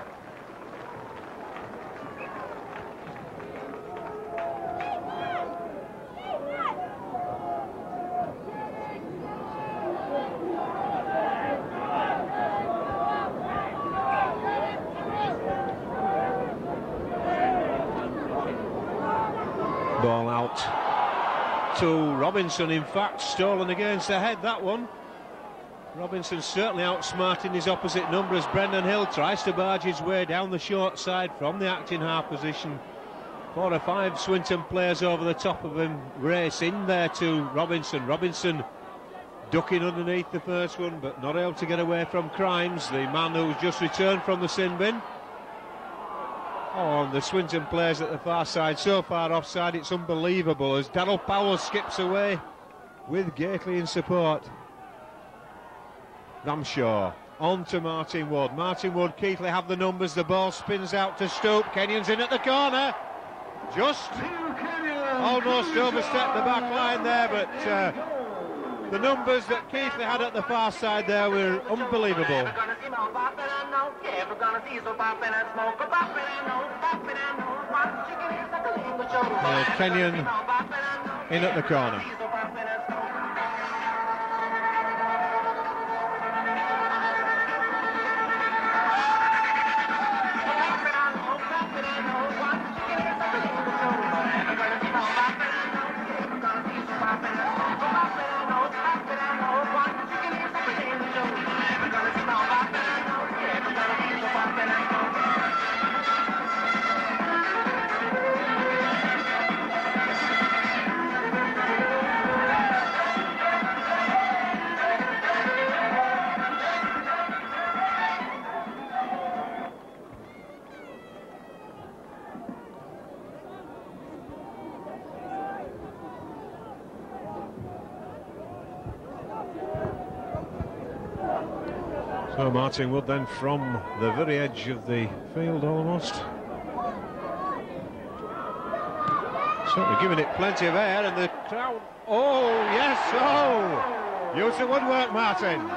Ball out to Robinson, in fact, stolen against the head, that one. Robinson certainly outsmarting his opposite number as Brendan Hill tries to barge his way down the short side from the acting half position. 4 or 5 Swinton players over the top of him, race in there to Robinson. Robinson ducking underneath the first one, but not able to get away from Crimes, the man who's just returned from the sin bin. Oh, and the Swinton players at the far side so far offside, it's unbelievable as Darryl Powell skips away with Gately in support. Ramshaw on to Martin Wood. Martin Wood, Keighley have the numbers, the ball spins out to Stoop. Kenyon's in at the corner. Just almost overstepped the back line there, but the numbers that Keighley had at the far side there were unbelievable. Kenyon in at the corner. So Martin Wood then from the very edge of the field almost. Certainly giving it plenty of air, and the crowd, oh yes, oh! Use the woodwork, Martin.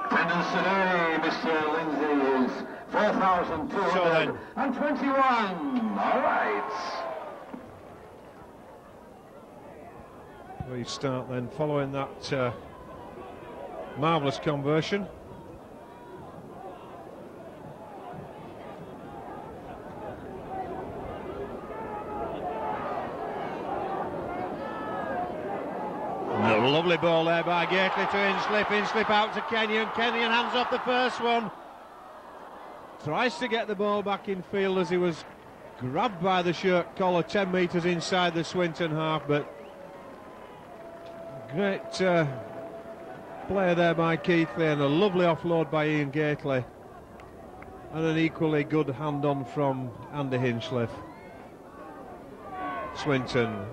Attendance today, Mr. Lindsay, is 4,221. All right. We start then following that marvellous conversion. Lovely ball there by Gately to Inslip out to Kenyon. Kenyon hands off the first one. Tries to get the ball back in field as he was grabbed by the shirt collar 10 metres inside the Swinton half, but great play there by Keighley, and a lovely offload by Ian Gately, and an equally good hand on from Andy Hinchliffe. Swinton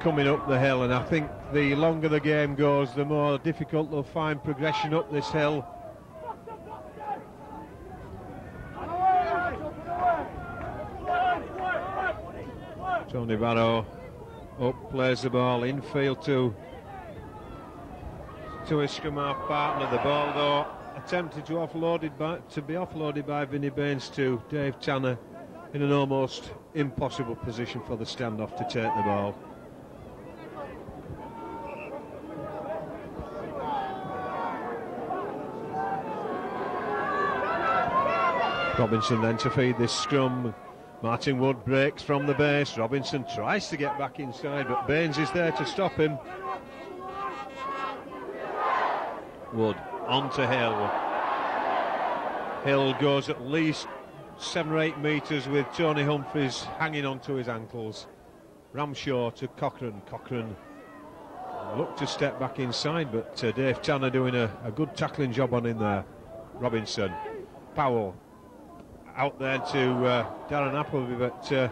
coming up the hill, and I think the longer the game goes, the more difficult they'll find progression up this hill. Tony Barrow up, plays the ball infield to his scrum-half partner. The ball though attempted to be offloaded by Vinnie Baines to Dave Tanner in an almost impossible position for the standoff to take the ball. Robinson then to feed this scrum. Martin Wood breaks from the base. Robinson tries to get back inside, but Baines is there to stop him. Wood on to Hill. Hill goes at least 7 or 8 metres with Tony Humphries hanging onto his ankles. Ramshaw to Cochrane. Cochrane looked to step back inside, but Dave Tanner doing a good tackling job on in there. Robinson, Powell, out there to Darren Appleby, but I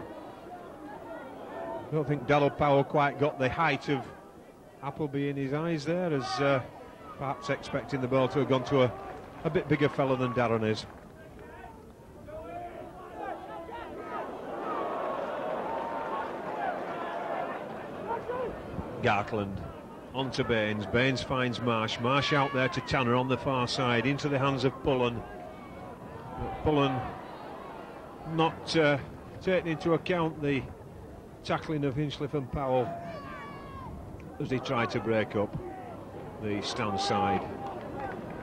don't think Darrell Powell quite got the height of Appleby in his eyes there, as perhaps expecting the ball to have gone to a bit bigger fella than Darren is. Gartland on to Baines. Baines finds Marsh. Marsh out there to Tanner on the far side, into the hands of Pullen. But Pullen not taking into account the tackling of Hinchliffe and Powell as they try to break up the stand side.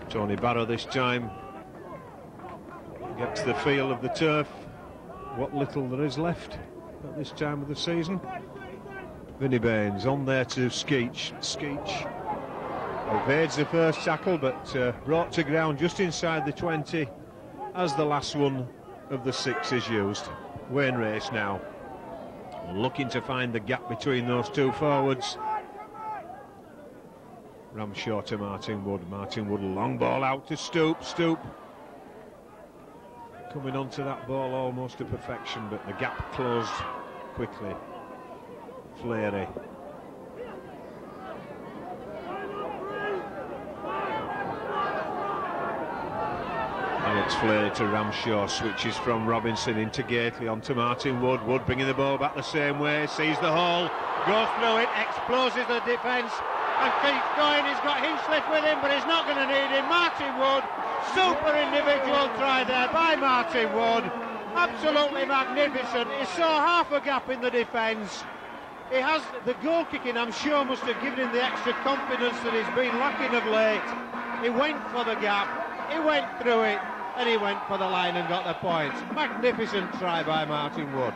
Tony Barrow this time gets the feel of the turf, what little there is left at this time of the season. Vinnie Baines on there to Skeach. Skeach evades the first tackle, but brought to ground just inside the 20 as the last one of the 6 is used. Wayne Race now looking to find the gap between those two forwards. Ramshaw to Martin Wood. Martin Wood, long ball out to Stoop. Stoop coming onto that ball almost to perfection, but the gap closed quickly. Fleary. And it's Fleary to Ramshaw, switches from Robinson into Gately onto Martin Wood. Wood bringing the ball back the same way, sees the hole, goes through it, exploses the defence and keeps going. He's got Hinchliffe with him, but he's not going to need him. Martin Wood, super individual try there by Martin Wood, absolutely magnificent. He saw half a gap in the defence. He has the goal kicking, I'm sure, must have given him the extra confidence that he's been lacking of late. He went for the gap, he went through it, and he went for the line and got the points. Magnificent try by Martin Wood.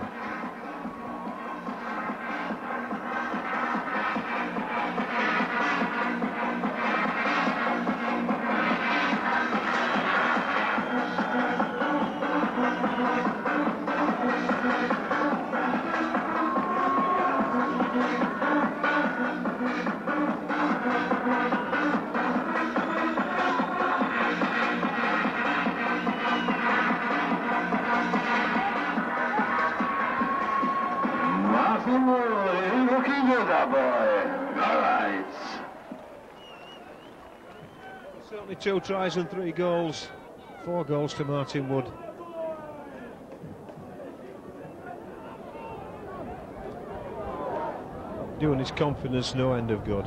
Certainly 2 tries and 3 goals. 4 goals to Martin Wood. Doing his confidence no end of good.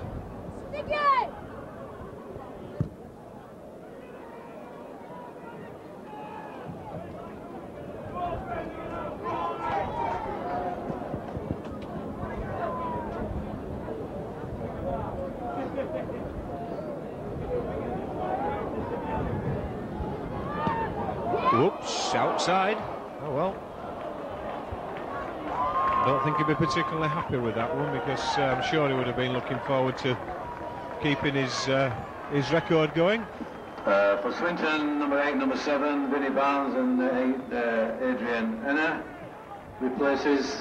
Whoops, outside. Oh well. I don't think he'd be particularly happy with that one, because I'm sure he would have been looking forward to keeping his record going. For Swinton, number 8, number 7, Vinnie Barnes, and 8, Adrian Enna replaces.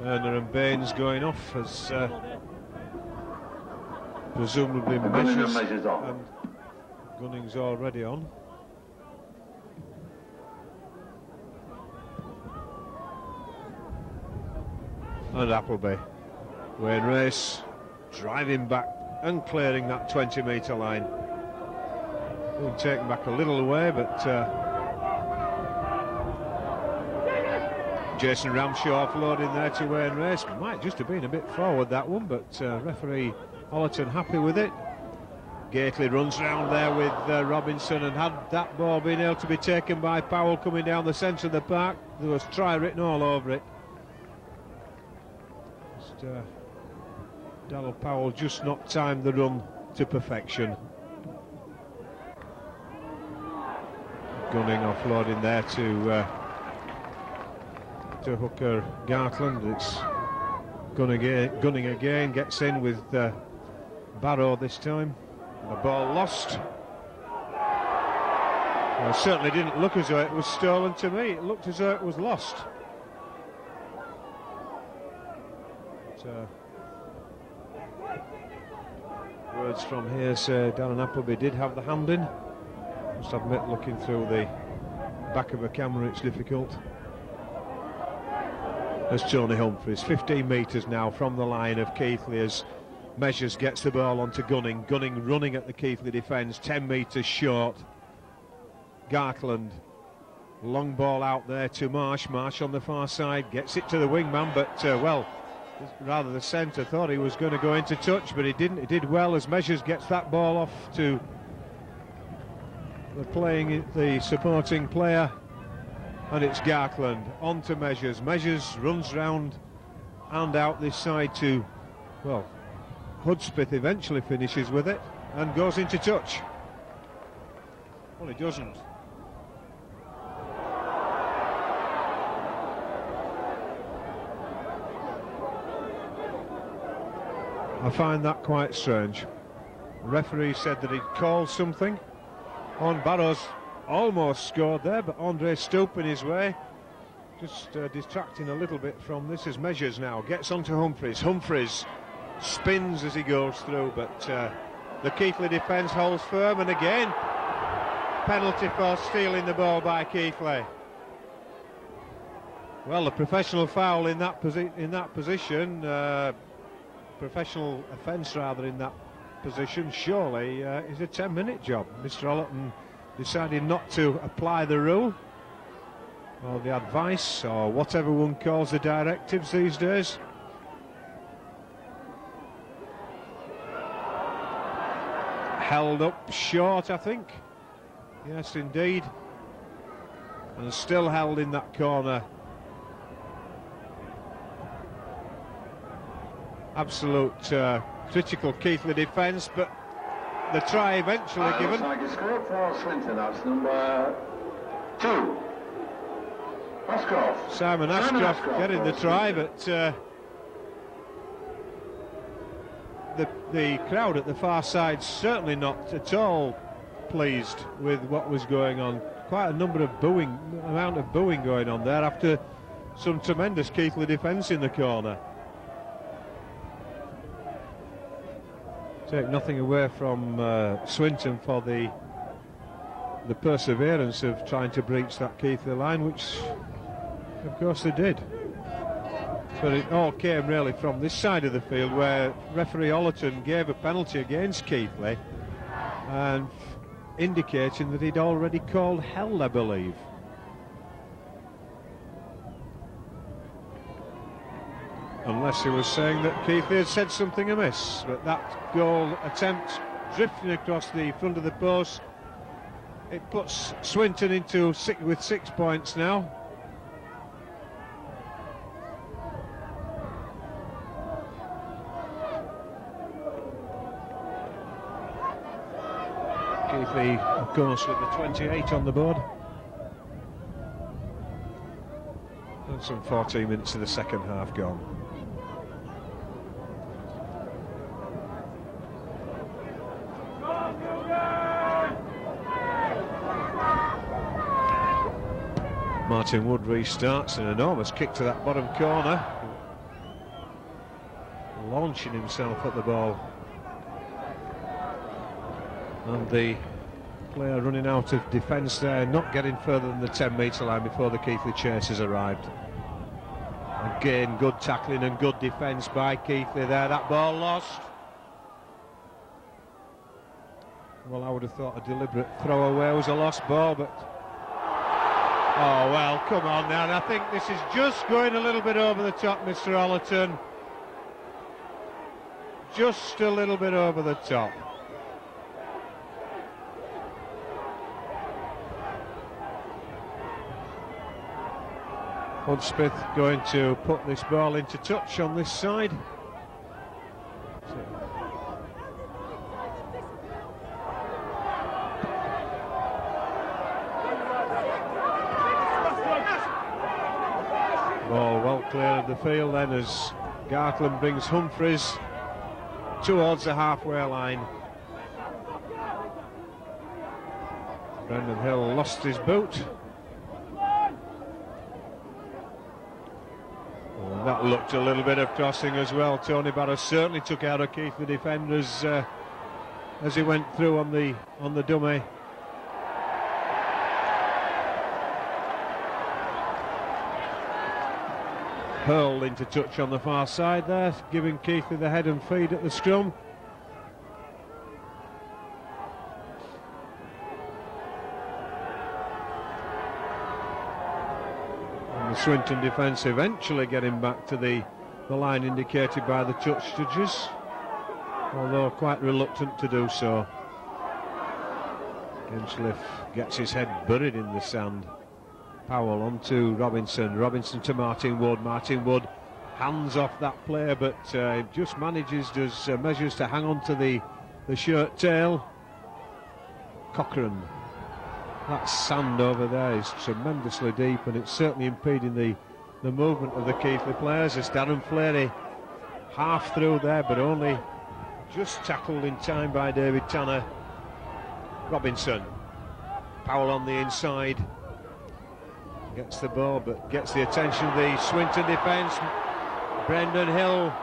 Erner and Baines going off as presumably measures on. And Gunning's already on. And Appleby. Wayne Race driving back and clearing that 20-metre line. Being taken back a little away, but Jason Ramshaw offloading there to Wayne Race. Might just have been a bit forward, that one, but referee Hollerton happy with it. Gately runs round there with Robinson, and had that ball been able to be taken by Powell coming down the centre of the park, there was try written all over it. Darrell Powell just not timed the run to perfection. Gunning offloading there to hooker Gartland. It's Gunning again, gets in with Barrow this time. The ball lost. Well, it certainly didn't look as though it was stolen to me. It looked as though it was lost. But, words from here say Darren Appleby did have the hand in. Must admit, looking through the back of a camera it's difficult. As Tony Humphries, 15 metres now from the line of Keighley as Measures gets the ball onto Gunning. Gunning running at the Keighley defence, 10 metres short. Garkland, long ball out there to Marsh. Marsh on the far side, gets it to the wingman, but well, rather the centre thought he was going to go into touch, but he didn't. He did well as Measures gets that ball off to the supporting player, and it's Garkland on to Measures. Measures runs round and out this side to, well, Hudspeth eventually finishes with it and goes into touch. Well, he doesn't. I find that quite strange. The referee said that he'd called something on Barros. Almost scored there, but Andre Stoop in his way. Just distracting a little bit from this as Measures now gets onto Humphries. Humphries spins as he goes through, but the Keighley defence holds firm, and again penalty for stealing the ball by Keighley. Well, the professional foul in that position, professional offence rather in that position, surely is a 10-minute job. Mr. Ollerton decided not to apply the rule or the advice or whatever one calls the directives these days. Held up short, I think. Yes, indeed. And still held in that corner. Absolute critical Keighley defence, but the try eventually given. Looks like a score for Swinton. That's number 2. Ashcroft. Simon Ashcroft getting the try, but the crowd at the far side certainly not at all pleased with what was going on. Quite a amount of booing going on there after some tremendous Keighley defence in the corner. Take nothing away from Swinton for the perseverance of trying to breach that Keighley line, which of course they did. But it all came really from this side of the field, where referee Ollerton gave a penalty against Keighley and indicating that he'd already called held, I believe. Unless he was saying that Keighley had said something amiss. But that goal attempt drifting across the front of the post, it puts Swinton with 6 points now. Keighley, of course, with the 28 on the board. And some 14 minutes of the second half gone. Martin Wood restarts, an enormous kick to that bottom corner, launching himself at the ball, and the player running out of defence there, not getting further than the 10-metre line before the Keighley chasers arrived. Again, good tackling and good defence by Keighley there. That ball lost. Well, I would have thought a deliberate throwaway was a lost ball, but oh, well, come on now. And I think this is just going a little bit over the top, Mr. Ollerton. Just a little bit over the top. Hudspeth going to put this ball into touch on this side. Ball well clear of the field then as Garkland brings Humphries towards the halfway line. Brendan Hill lost his boot. And that looked a little bit of crossing as well. Tony Barros certainly took out a Keighley defenders as he went through on the dummy. hurled into touch on the far side there, giving Keighley the head and feed at the scrum. And the Swinton defence eventually getting back to the line indicated by the touch judges, although quite reluctant to do so. Hinchliffe gets his head buried in the sand. Powell on to Robinson, Robinson to Martin Wood, Martin Wood hands off that player, but just measures to hang on to the shirt tail. Cochrane, that sand over there is tremendously deep, and it's certainly impeding the movement of the Keighley players, as Darren Fleary half through there, but only just tackled in time by David Tanner. Robinson, Powell on the inside, gets the ball but gets the attention of the Swinton defence. Brendan Hill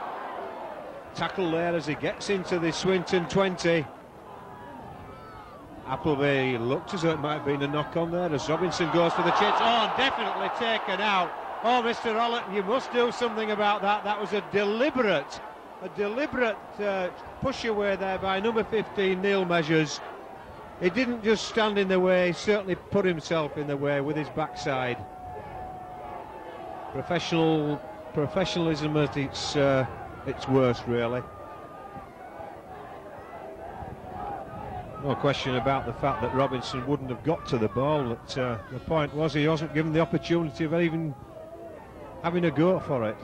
tackle there as he gets into the Swinton 20. Appleby looked as though it might have been a knock on there as Robinson goes for the chits. Oh, definitely taken out. Oh, Mr. Rollett, you must do something about that. That was a deliberate push away there by number 15, Neil Measures. He didn't just stand in the way, he certainly put himself in the way with his backside. Professionalism at its worst, really. No question about the fact that Robinson wouldn't have got to the ball. But the point was he wasn't given the opportunity of even having a go for it.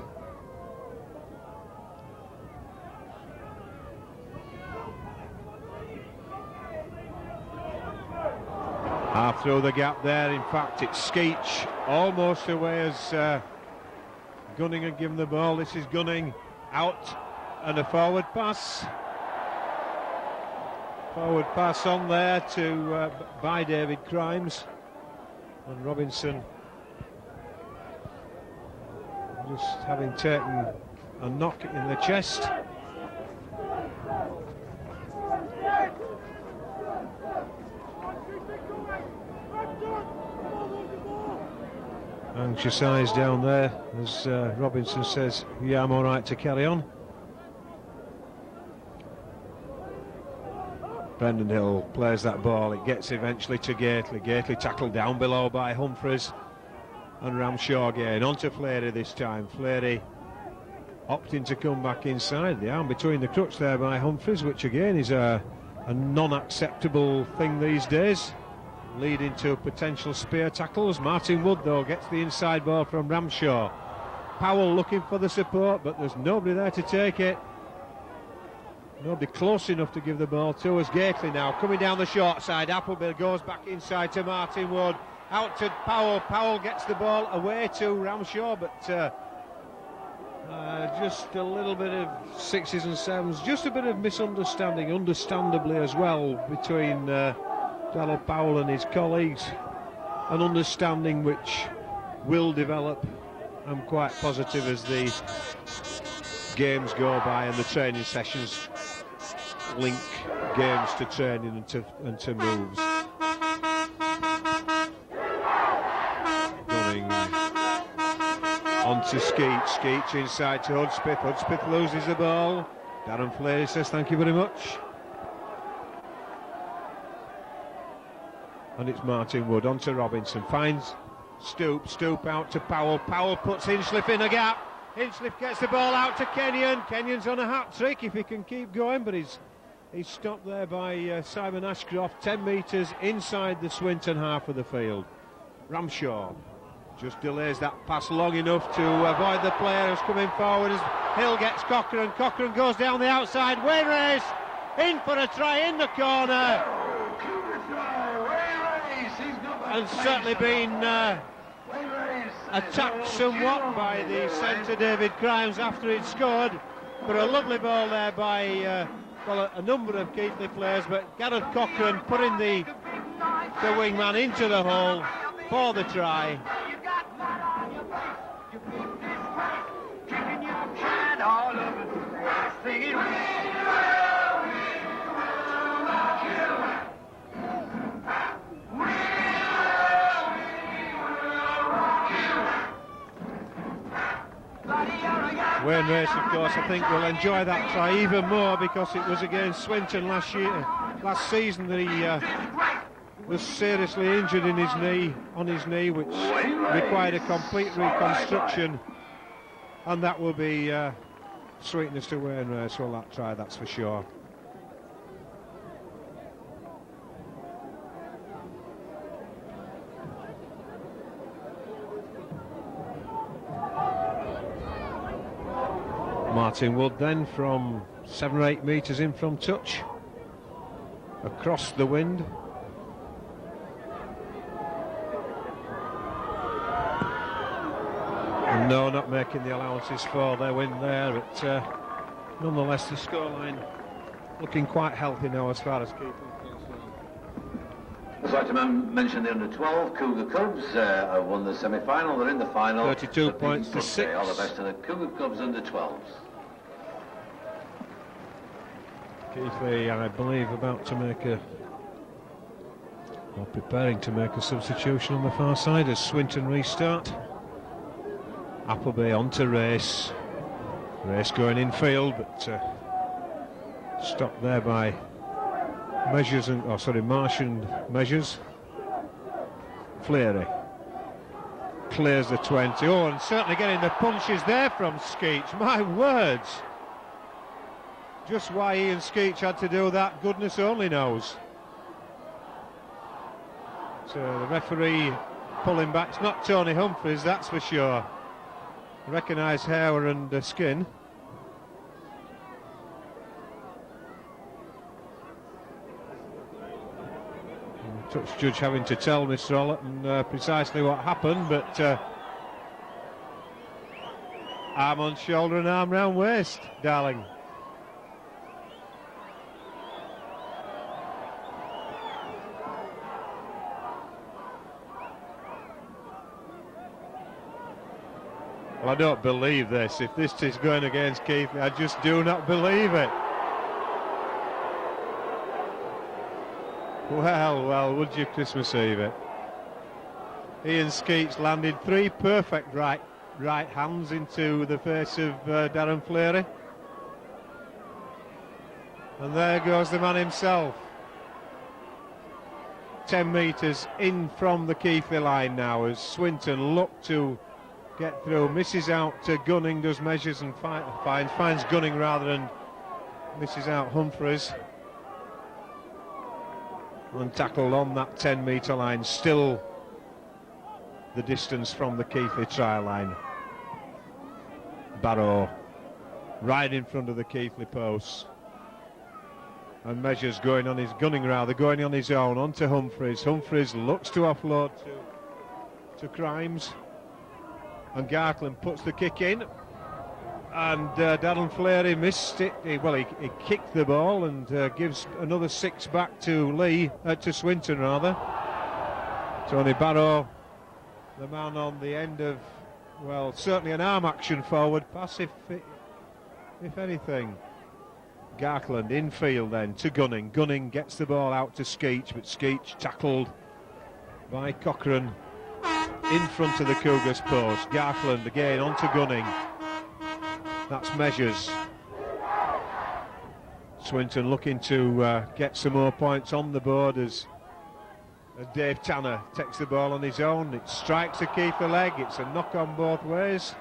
Half through the gap there. In fact, it's Skeech almost away as Gunning had given the ball. This is Gunning out and a forward pass. Forward pass on there to by David Crimes, and Robinson just having taken a knock in the chest. Anxious eyes down there as Robinson says, yeah, I'm all right to carry on. Brendan Hill plays that ball, it gets eventually to Gately. Gately tackled down below by Humphreys and Ramshaw again. On to Fleary this time. Fleary opting to come back inside. The arm between the crutch there by Humphreys, which again is a non-acceptable thing these days, leading to potential spear tackles. Martin Wood though gets the inside ball from Ramshaw. Powell looking for the support, but there's nobody there to take it. Nobody close enough to give the ball to us. Gately now coming down the short side. Appleby goes back inside to Martin Wood. Out to Powell. Powell gets the ball away to Ramshaw, but just a little bit of sixes and sevens. Just a bit of misunderstanding, understandably as well, between Darryl Powell and his colleagues. An understanding which will develop, I'm quite positive, as the games go by and the training sessions link games to training and to moves. Running on to Skeech. Skeech inside to Hudspeth. Hudspeth loses the ball. Darren Fleary says thank you very much. And it's Martin Wood on to Robinson. Finds Stoop out to Powell. Powell puts Hinchliffe in a gap. Hinchliffe gets the ball out to Kenyon. Kenyon's on a hat-trick if he can keep going, but he's stopped there by Simon Ashcroft, 10 metres inside the Swinton half of the field. Ramshaw just delays that pass long enough to avoid the player who's coming forward as Hill gets Cochrane. Cochrane goes down the outside. Wainwright in for a try in the corner. And certainly been attacked somewhat by the centre David Crimes after he'd scored, but a lovely ball there by a number of Keighley players, but Gareth Cochrane putting the wingman into the hole for the try. Wayne Race, of course, I think will enjoy that try even more because it was against Swinton last season that he was seriously injured in on his knee, which required a complete reconstruction, and that will be sweetness to Wayne Race, will that try, that's for sure. Martin Wood then from 7 or 8 metres in from touch, across the wind. And no, not making the allowances for their win there, but nonetheless the scoreline looking quite healthy now as far as keeping things down. I'd like to mention the under-12 Cougar Cubs have won the semi-final. They're in the final. 32 points to 6. All the best to the Cougar Cubs under-12s. Keighley, I believe, about to make or preparing to make a substitution on the far side as Swinton restart. Appleby on to Race. Race going in field, but stopped there by Marsh and Measures. Fleary clears the 20. Oh, and certainly getting the punches there from Skeech. My words. Just why Ian Skeech had to do that, goodness only knows. So the referee pulling back. It's not Tony Humphries, that's for sure. Recognise hair and skin. Touch judge having to tell Mr. Ollerton precisely what happened, but arm on shoulder and arm round waist, darling. Well, I don't believe this. If this is going against Keighley, I just do not believe it. Well, would you Christmas Eve it? Ian Skeech landed 3 perfect right hands into the face of Darren Fleary. And there goes the man himself. 10 metres in from the Keighley line now as Swinton look to get through, misses out to Gunning, does Measures and finds Gunning rather than misses out Humphries. And tackled on that 10-metre line, still the distance from the Keighley try line. Barrow right in front of the Keighley posts. And Measures going on his going on his own, onto Humphries. Humphries looks to offload to Crimes. And Gartland puts the kick in, and Darren Fleary missed it. He kicked the ball and gives another 6 back to Swinton rather. Tony Barrow, the man on the end of, well, certainly an arm action forward pass, if anything. Gartland infield then to Gunning. Gunning gets the ball out to Skeech, but Skeech tackled by Cochrane in front of the Cougars post. Gartland again onto Gunning. That's Measures. Swinton looking to get some more points on the board as Dave Tanner takes the ball on his own. It strikes the keeper leg. It's a knock on both ways.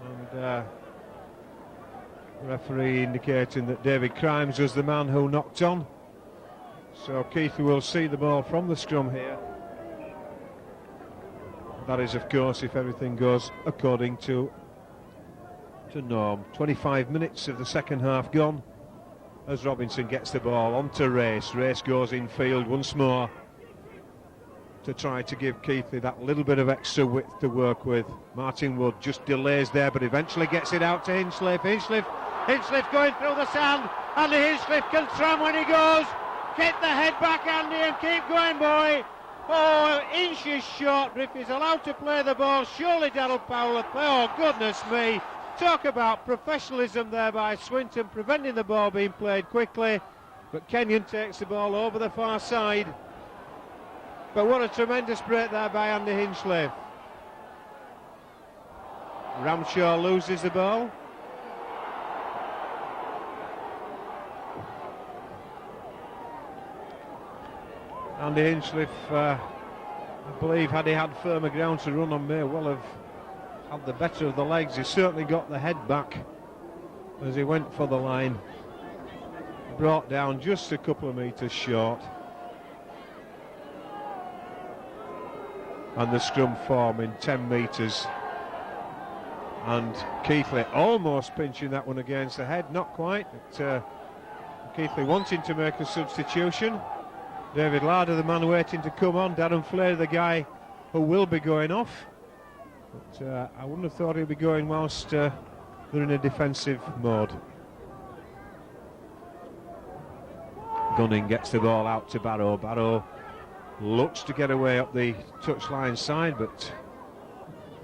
And the referee indicating that David Crimes was the man who knocked on. So Keith will see the ball from the scrum here. That is, of course, if everything goes according to norm. 25 minutes of the second half gone as Robinson gets the ball onto Race. Race goes infield once more to try to give Keighley that little bit of extra width to work with. Martin Wood just delays there, but eventually gets it out to Hinchliffe. Hinchliffe going through the sand. Andy Hinchliffe can tram when he goes. Get the head back, Andy, and keep going, boy. Oh, inches short. If he's allowed to play the ball, surely Daryl Powell. Oh, goodness me. Talk about professionalism there by Swinton, preventing the ball being played quickly. But Kenyon takes the ball over the far side. But what a tremendous break there by Andy Hinchliffe. Ramshaw loses the ball. Andy Hinchliffe, I believe, had he had firmer ground to run on, may well have had the better of the legs. He certainly got the head back as he went for the line. Brought down just a couple of metres short. And the scrum form in 10 metres. And Keighley almost pinching that one against the head, not quite, but Keighley wanting to make a substitution. David Larder, the man waiting to come on. Darren Flair, the guy who will be going off. But I wouldn't have thought he'd be going whilst they're in a defensive mode. Gunning gets the ball out to Barrow. Barrow looks to get away up the touchline side, but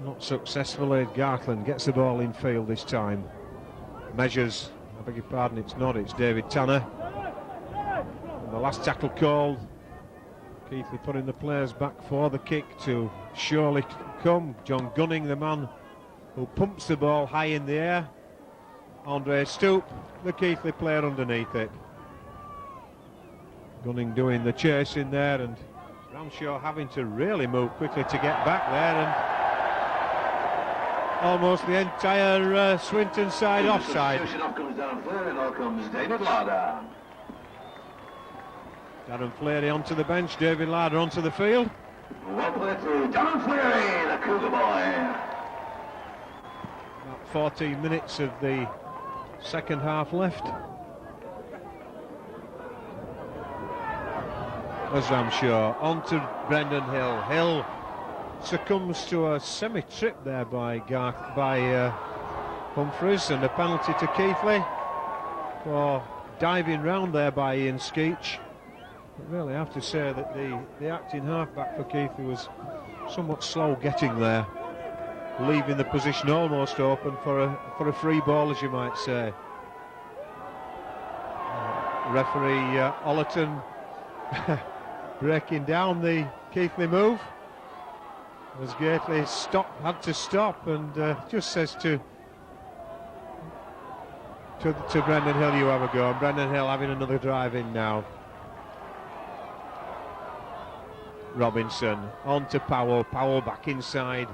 not successfully. Garthland gets the ball in field this time. Measures, I beg your pardon, it's not, it's David Tanner. And the last tackle called. Keighley putting the players back for the kick to surely come. John Gunning, the man who pumps the ball high in the air. Andre Stoop, the Keighley player underneath it. Gunning doing the chase in there, and Ramshaw having to really move quickly to get back there, and almost the entire Swinton side offside. Off comes Darren Flaherty, and off comes David Larder. Darren Flaherty onto the bench, David Larder onto the field. Well played to Darren Flaherty, the Cougar boy. About 14 minutes of the second half left. As Ramshaw onto Brendan Hill. Hill succumbs to a semi-trip there by Humphreys, and a penalty to Keighley for diving round there by Ian Skeach. But really, I have to say that the acting half-back for Keighley was somewhat slow getting there, leaving the position almost open for a free ball, as you might say. Referee Ollerton breaking down the Keighley move as Gately had to stop, and just says to Brendan Hill, you have a go. And Brendan Hill having another drive in now. Robinson on to Powell. Powell back inside.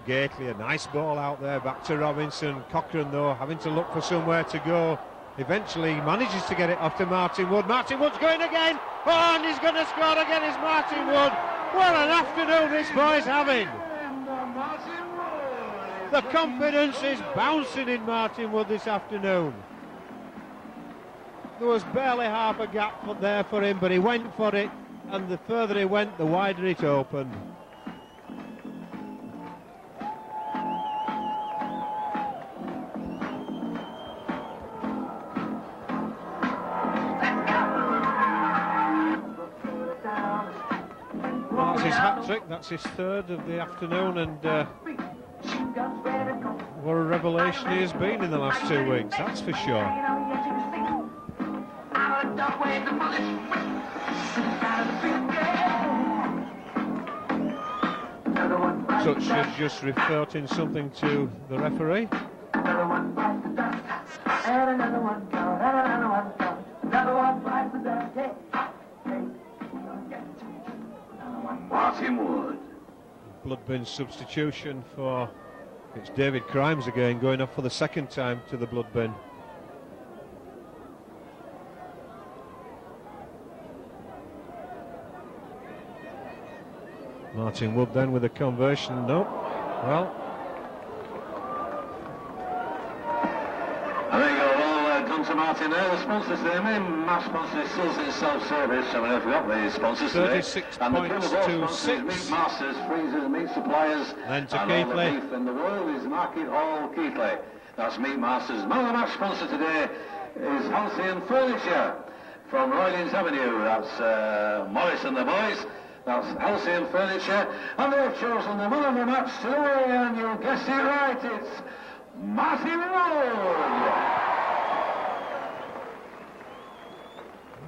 Gately, a nice ball out there, back to Robinson. Cochrane, though, having to look for somewhere to go. Eventually manages to get it off to Martin Wood. Martin Wood's going again. Oh, and he's going to score again, is Martin Wood. What an afternoon this boy's having. The confidence is bouncing in Martin Wood this afternoon. There was barely half a gap there for him, but he went for it, and the further he went, the wider it opened. That's his hat-trick, that's his third of the afternoon, and what a revelation he has been in the last 2 weeks, that's for sure. Such as just reporting something to the referee. Martin Wood. Blood bin substitution for, it's David Crimes again, going off for the second time to the blood bin. Martin Wood then with a conversion. No. Well, I think you're all done to Martin there. The sponsors there, main match sponsor is Sills in Self-Service. I mean, I forgot the sponsors 36 today. And points the to 6. Meat Masters, freezers, meat suppliers. Then to and Keighley. all the beef in the world is Market Hall Keighley. That's Meat Masters. Man of the match sponsor today is Halcyon Furniture from Roylins Avenue. That's Morris and the boys. That's Halcyon Furniture, and they've chosen the man of the match today, and you guessed it right, it's Martin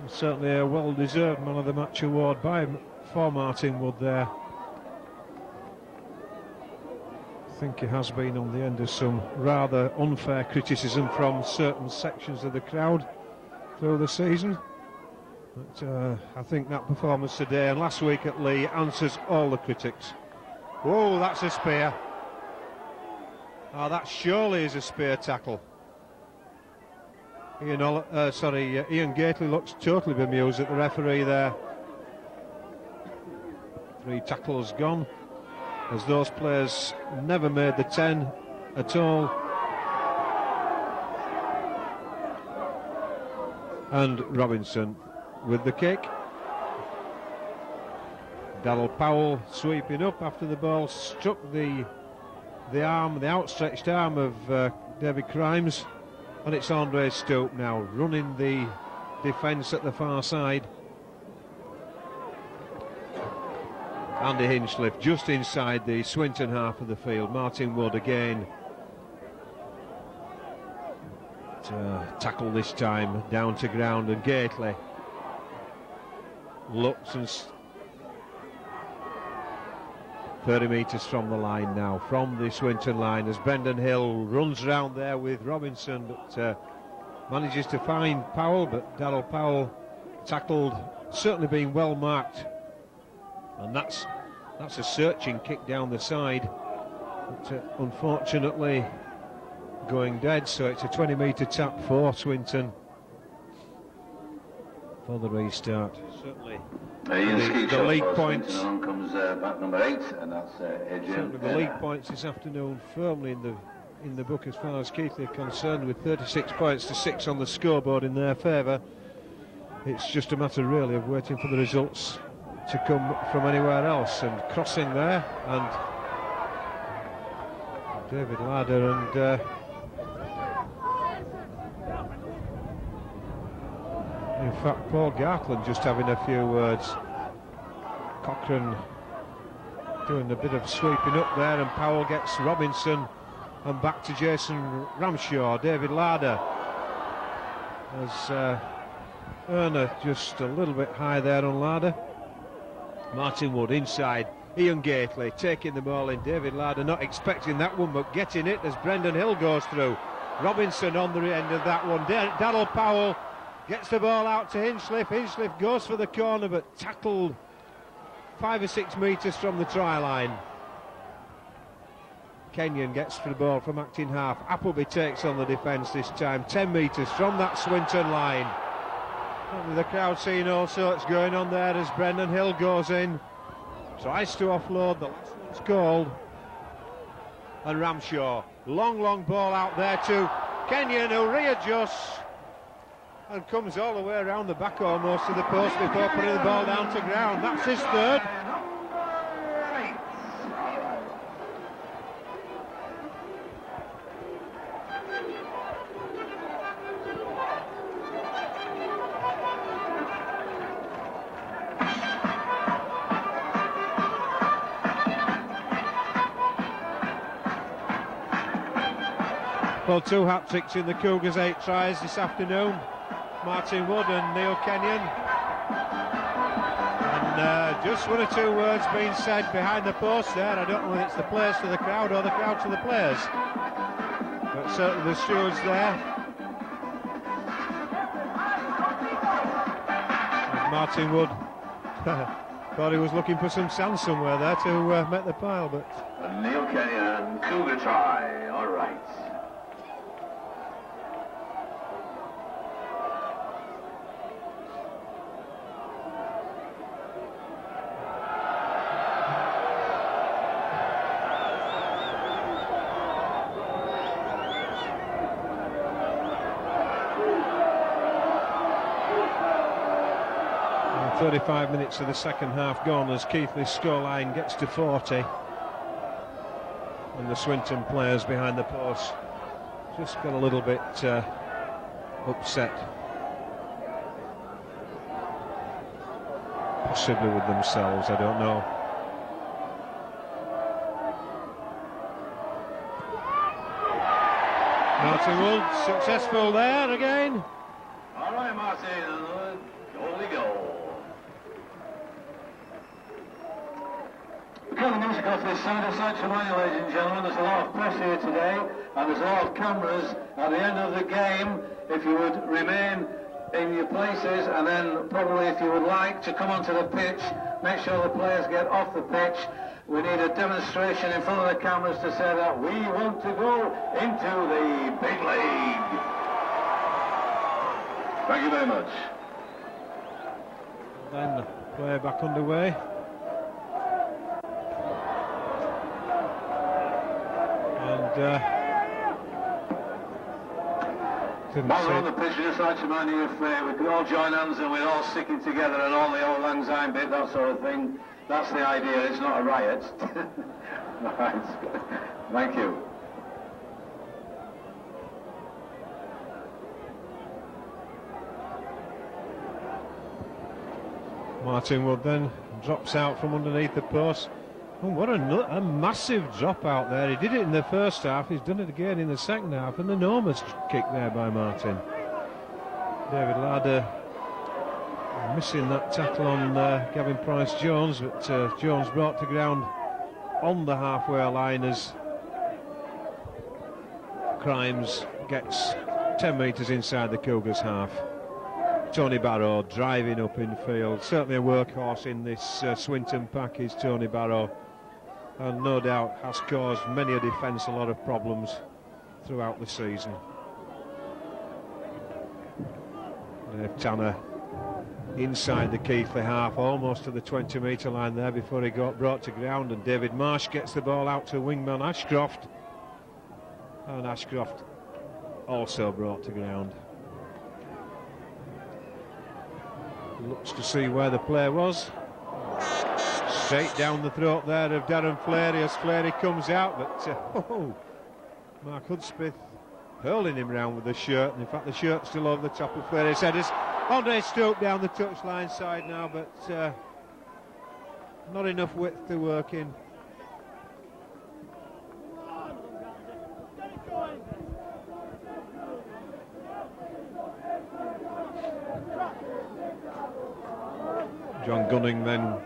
Wood. Certainly a well-deserved man of the match award for Martin Wood there. think he has been on the end of some rather unfair criticism from certain sections of the crowd through the season. But I think that performance today and last week at Leigh answers all the critics. Whoa, that's a spear. Oh, that surely is a spear tackle. Ian Gately looks totally bemused at the referee there. 3 tackles gone, as those players never made the 10 at all. And Robinson with the kick. Darryl Powell sweeping up after the ball struck the outstretched arm of David Crimes, and it's Andre Stoop now running the defence at the far side. Andy Hinchliffe just inside the Swinton half of the field. Martin Wood again. Tackle this time down to ground, and Gately looks and 30 metres from the line now, from the Swinton line, as Brendan Hill runs round there with Robinson, but manages to find Powell, but Darryl Powell tackled, certainly being well marked, and that's a searching kick down the side, but unfortunately going dead, so it's a 20-metre tap for Swinton for the restart. Certainly the league points comes back number 8, and that's Adrian. The league points this afternoon firmly in the book as far as Keighley are concerned, with 36 points to 6 on the scoreboard in their favour. It's just a matter really of waiting for the results to come from anywhere else. And crossing there, and David Larder and in fact Paul Gartland just having a few words. Cochrane doing a bit of sweeping up there, and Powell gets Robinson, and back to Jason Ramshaw. David Larder as Erner just a little bit high there on Larder. Martin Wood inside, Ian Gately taking the ball in. David Larder not expecting that one, but getting it as Brendan Hill goes through. Robinson on the end of that one. Darryl Powell gets the ball out to Hinchliffe. Hinchliffe goes for the corner, but tackled 5 or 6 metres from the try line. Kenyon gets for the ball from acting half. Appleby takes on the defence this time, 10 metres from that Swinton line. The crowd seeing all sorts going on there as Brendan Hill goes in, tries to offload, the last one's called, and Ramshaw, long ball out there to Kenyon, who readjusts and comes all the way around the back almost to the post before putting the ball down to ground. That's his third. Well, 2 hat-tricks in the Cougars' 8 tries this afternoon. Martin Wood and Neil Kenyon. And just 1 or 2 words being said behind the post there. I don't know whether it's the players to the crowd or the crowd to the players, but certainly the stewards there. And Martin Wood thought he was looking for some sand somewhere there to make the pile, but... And Neil Kenyon, Cougar try, all right. And 35 minutes of the second half gone as Keighley's scoreline gets to 40, and the Swinton players behind the post just got a little bit upset, possibly with themselves, I don't know. Martin Wood successful there again. All right, Martin, goalie goal. take off this side of Sanctuary, ladies and gentlemen. There's a lot of press here today, and there's a lot of cameras at the end of the game. If you would remain in your places, and then probably if you would like to come onto the pitch, make sure the players get off the pitch. We need a demonstration in front of the cameras to say that we want to go into the big league. Thank you very much. Then play back underway. And while we're on the pitch, I'd just like to remind you if we could all join hands and we're all sticking together and all the old lang syne bit, that sort of thing. That's the idea, it's not a riot. Right. Thank you. Martin Wood then drops out from underneath the post. Oh, what a massive drop out there. He did it in the first half, he's done it again in the second half. An enormous kick there by Martin. David Larder missing that tackle on Gavin Price-Jones, but Jones brought to ground on the halfway line as Crimes gets 10 metres inside the Cougars' half. Tony Barrow driving up in field, certainly a workhorse in this Swinton pack is Tony Barrow, and no doubt has caused many a defence a lot of problems throughout the season. Dave Tanner inside the Keighley half, almost to the 20-metre line there before he got brought to ground, and David Marsh gets the ball out to wingman Ashcroft, and Ashcroft also brought to ground. Looks to see where the play was. Straight down the throat there of Darren Fleary as Fleary comes out, but Mark Hudspeth hurling him round with the shirt, and in fact the shirt's still over the top of Fleary's head as Andre Stoke down the touchline side now, but not enough width to work in. John Gunning then,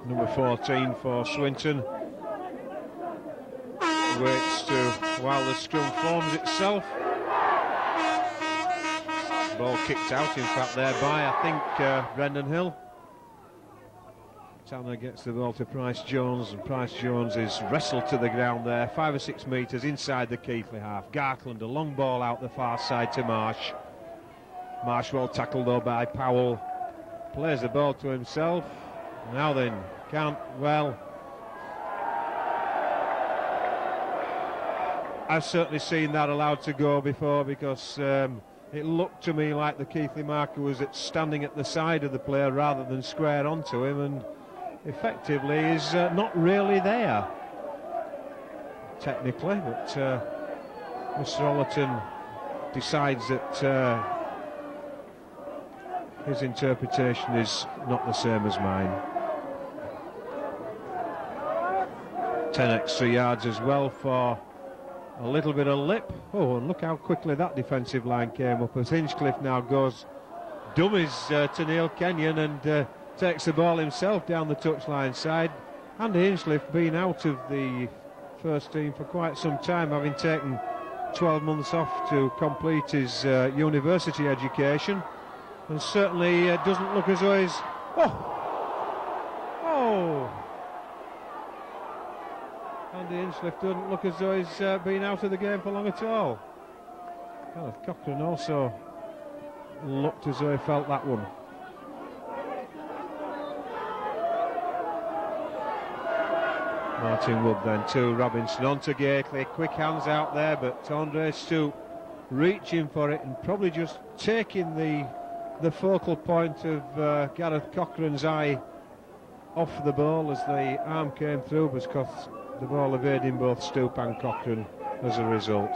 number 14 for Swinton, waits while the scrum forms itself. Ball kicked out, in fact, there by, I think, Brendan Hill. Tanner gets the ball to Price-Jones, and Price-Jones is wrestled to the ground there, 5 or 6 metres inside the Keighley half. Gartland, a long ball out the far side to Marsh. Marsh well tackled though by Powell. Plays the ball to himself. Now then, I've certainly seen that allowed to go before, because it looked to me like the Keighley marker was standing at the side of the player rather than square onto him, and effectively is not really there technically, but Mr. Ollerton decides that his interpretation is not the same as mine. 10 extra yards as well for a little bit of lip. Oh, and look how quickly that defensive line came up as Hinchcliffe now goes dummies to Neil Kenyon and takes the ball himself down the touchline side. Andy Hinchcliffe been out of the first team for quite some time, having taken 12 months off to complete his university education. And certainly doesn't look as though he's... Andy Hinchcliffe doesn't look as though he's been out of the game for long at all. Gareth Cochran also looked as though he felt that one. Martin Wood then to Robinson, on to Gately, quick hands out there, but Andre Stoop reaching for it and probably just taking the focal point of Gareth Cochran's eye off the ball as the arm came through, because the ball evading both Stoop and Cochran as a result.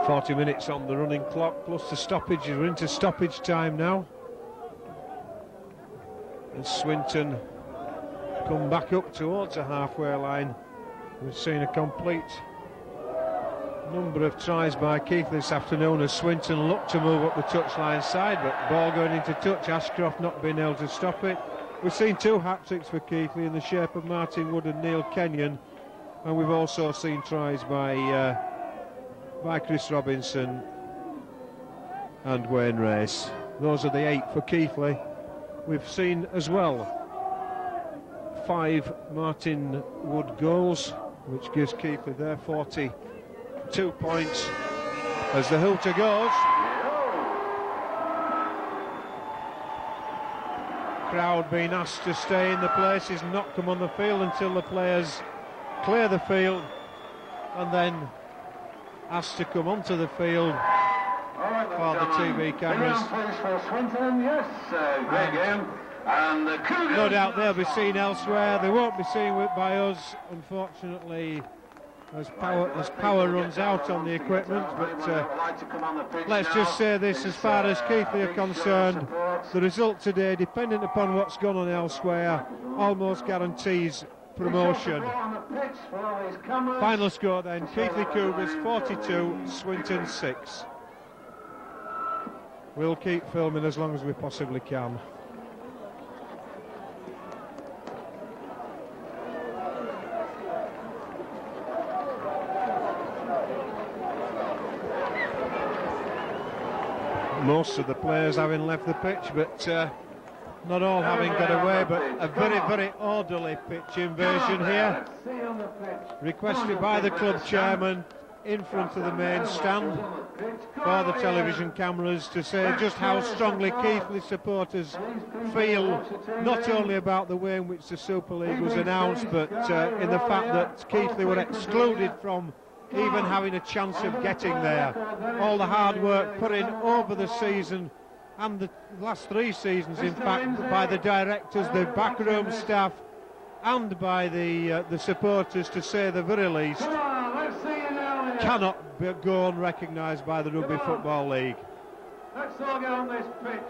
40 minutes on the running clock plus the stoppage. We're into stoppage time now, and Swinton come back up towards the halfway line. We've seen a complete number of tries by Keith this afternoon as Swinton looked to move up the touchline side, but ball going into touch, Ashcroft not being able to stop it. We've seen 2 hat-tricks for Keighley in the shape of Martin Wood and Neil Kenyon, and we've also seen tries by Chris Robinson and Wayne Race. Those are the 8 for Keighley. We've seen as well 5 Martin Wood goals, which gives Keighley their 42 points as the hooter goes. Crowd being asked to stay in the places, not come on the field until the players clear the field, and then asked to come onto the field for the TV cameras. For Swinton, yes, great game. And the Cougars, no doubt they'll be seen elsewhere. They won't be seen by us, unfortunately, as power runs out on the equipment. But let's just say this: as far as Keighley are concerned, the result today, dependent upon what's gone on elsewhere, almost guarantees promotion. Final score then: Keighley Cougars 42, Swinton 6. We'll keep filming as long as we possibly can. Most of the players having left the pitch, but not all having got away. But a very, very orderly pitch invasion here, requested by the club chairman in front of the main stand for the television cameras, to say just how strongly Keighley supporters feel, not only about the way in which the Super League was announced, but in the fact that Keighley were excluded from even having a chance of getting there. All the hard work put in over the season, and the last 3 seasons in fact, by the directors, the backroom staff, and by the supporters, to say the very least, cannot go unrecognised by the Rugby Football League. Let's all get on this pitch.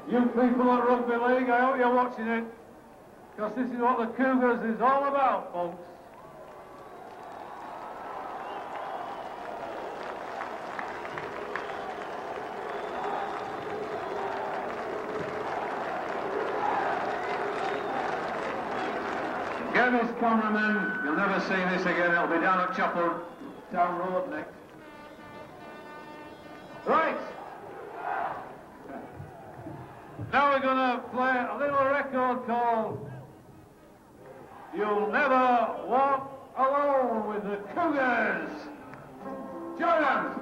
You people at Rugby League, I hope you're watching it, because this is what the Cougars is all about, folks. Get this cameraman, you'll never see this again, it'll be down at Chapel Town Road next. Right! Now we're going to play a little record called You'll Never Walk Alone with the Cougars. Join us!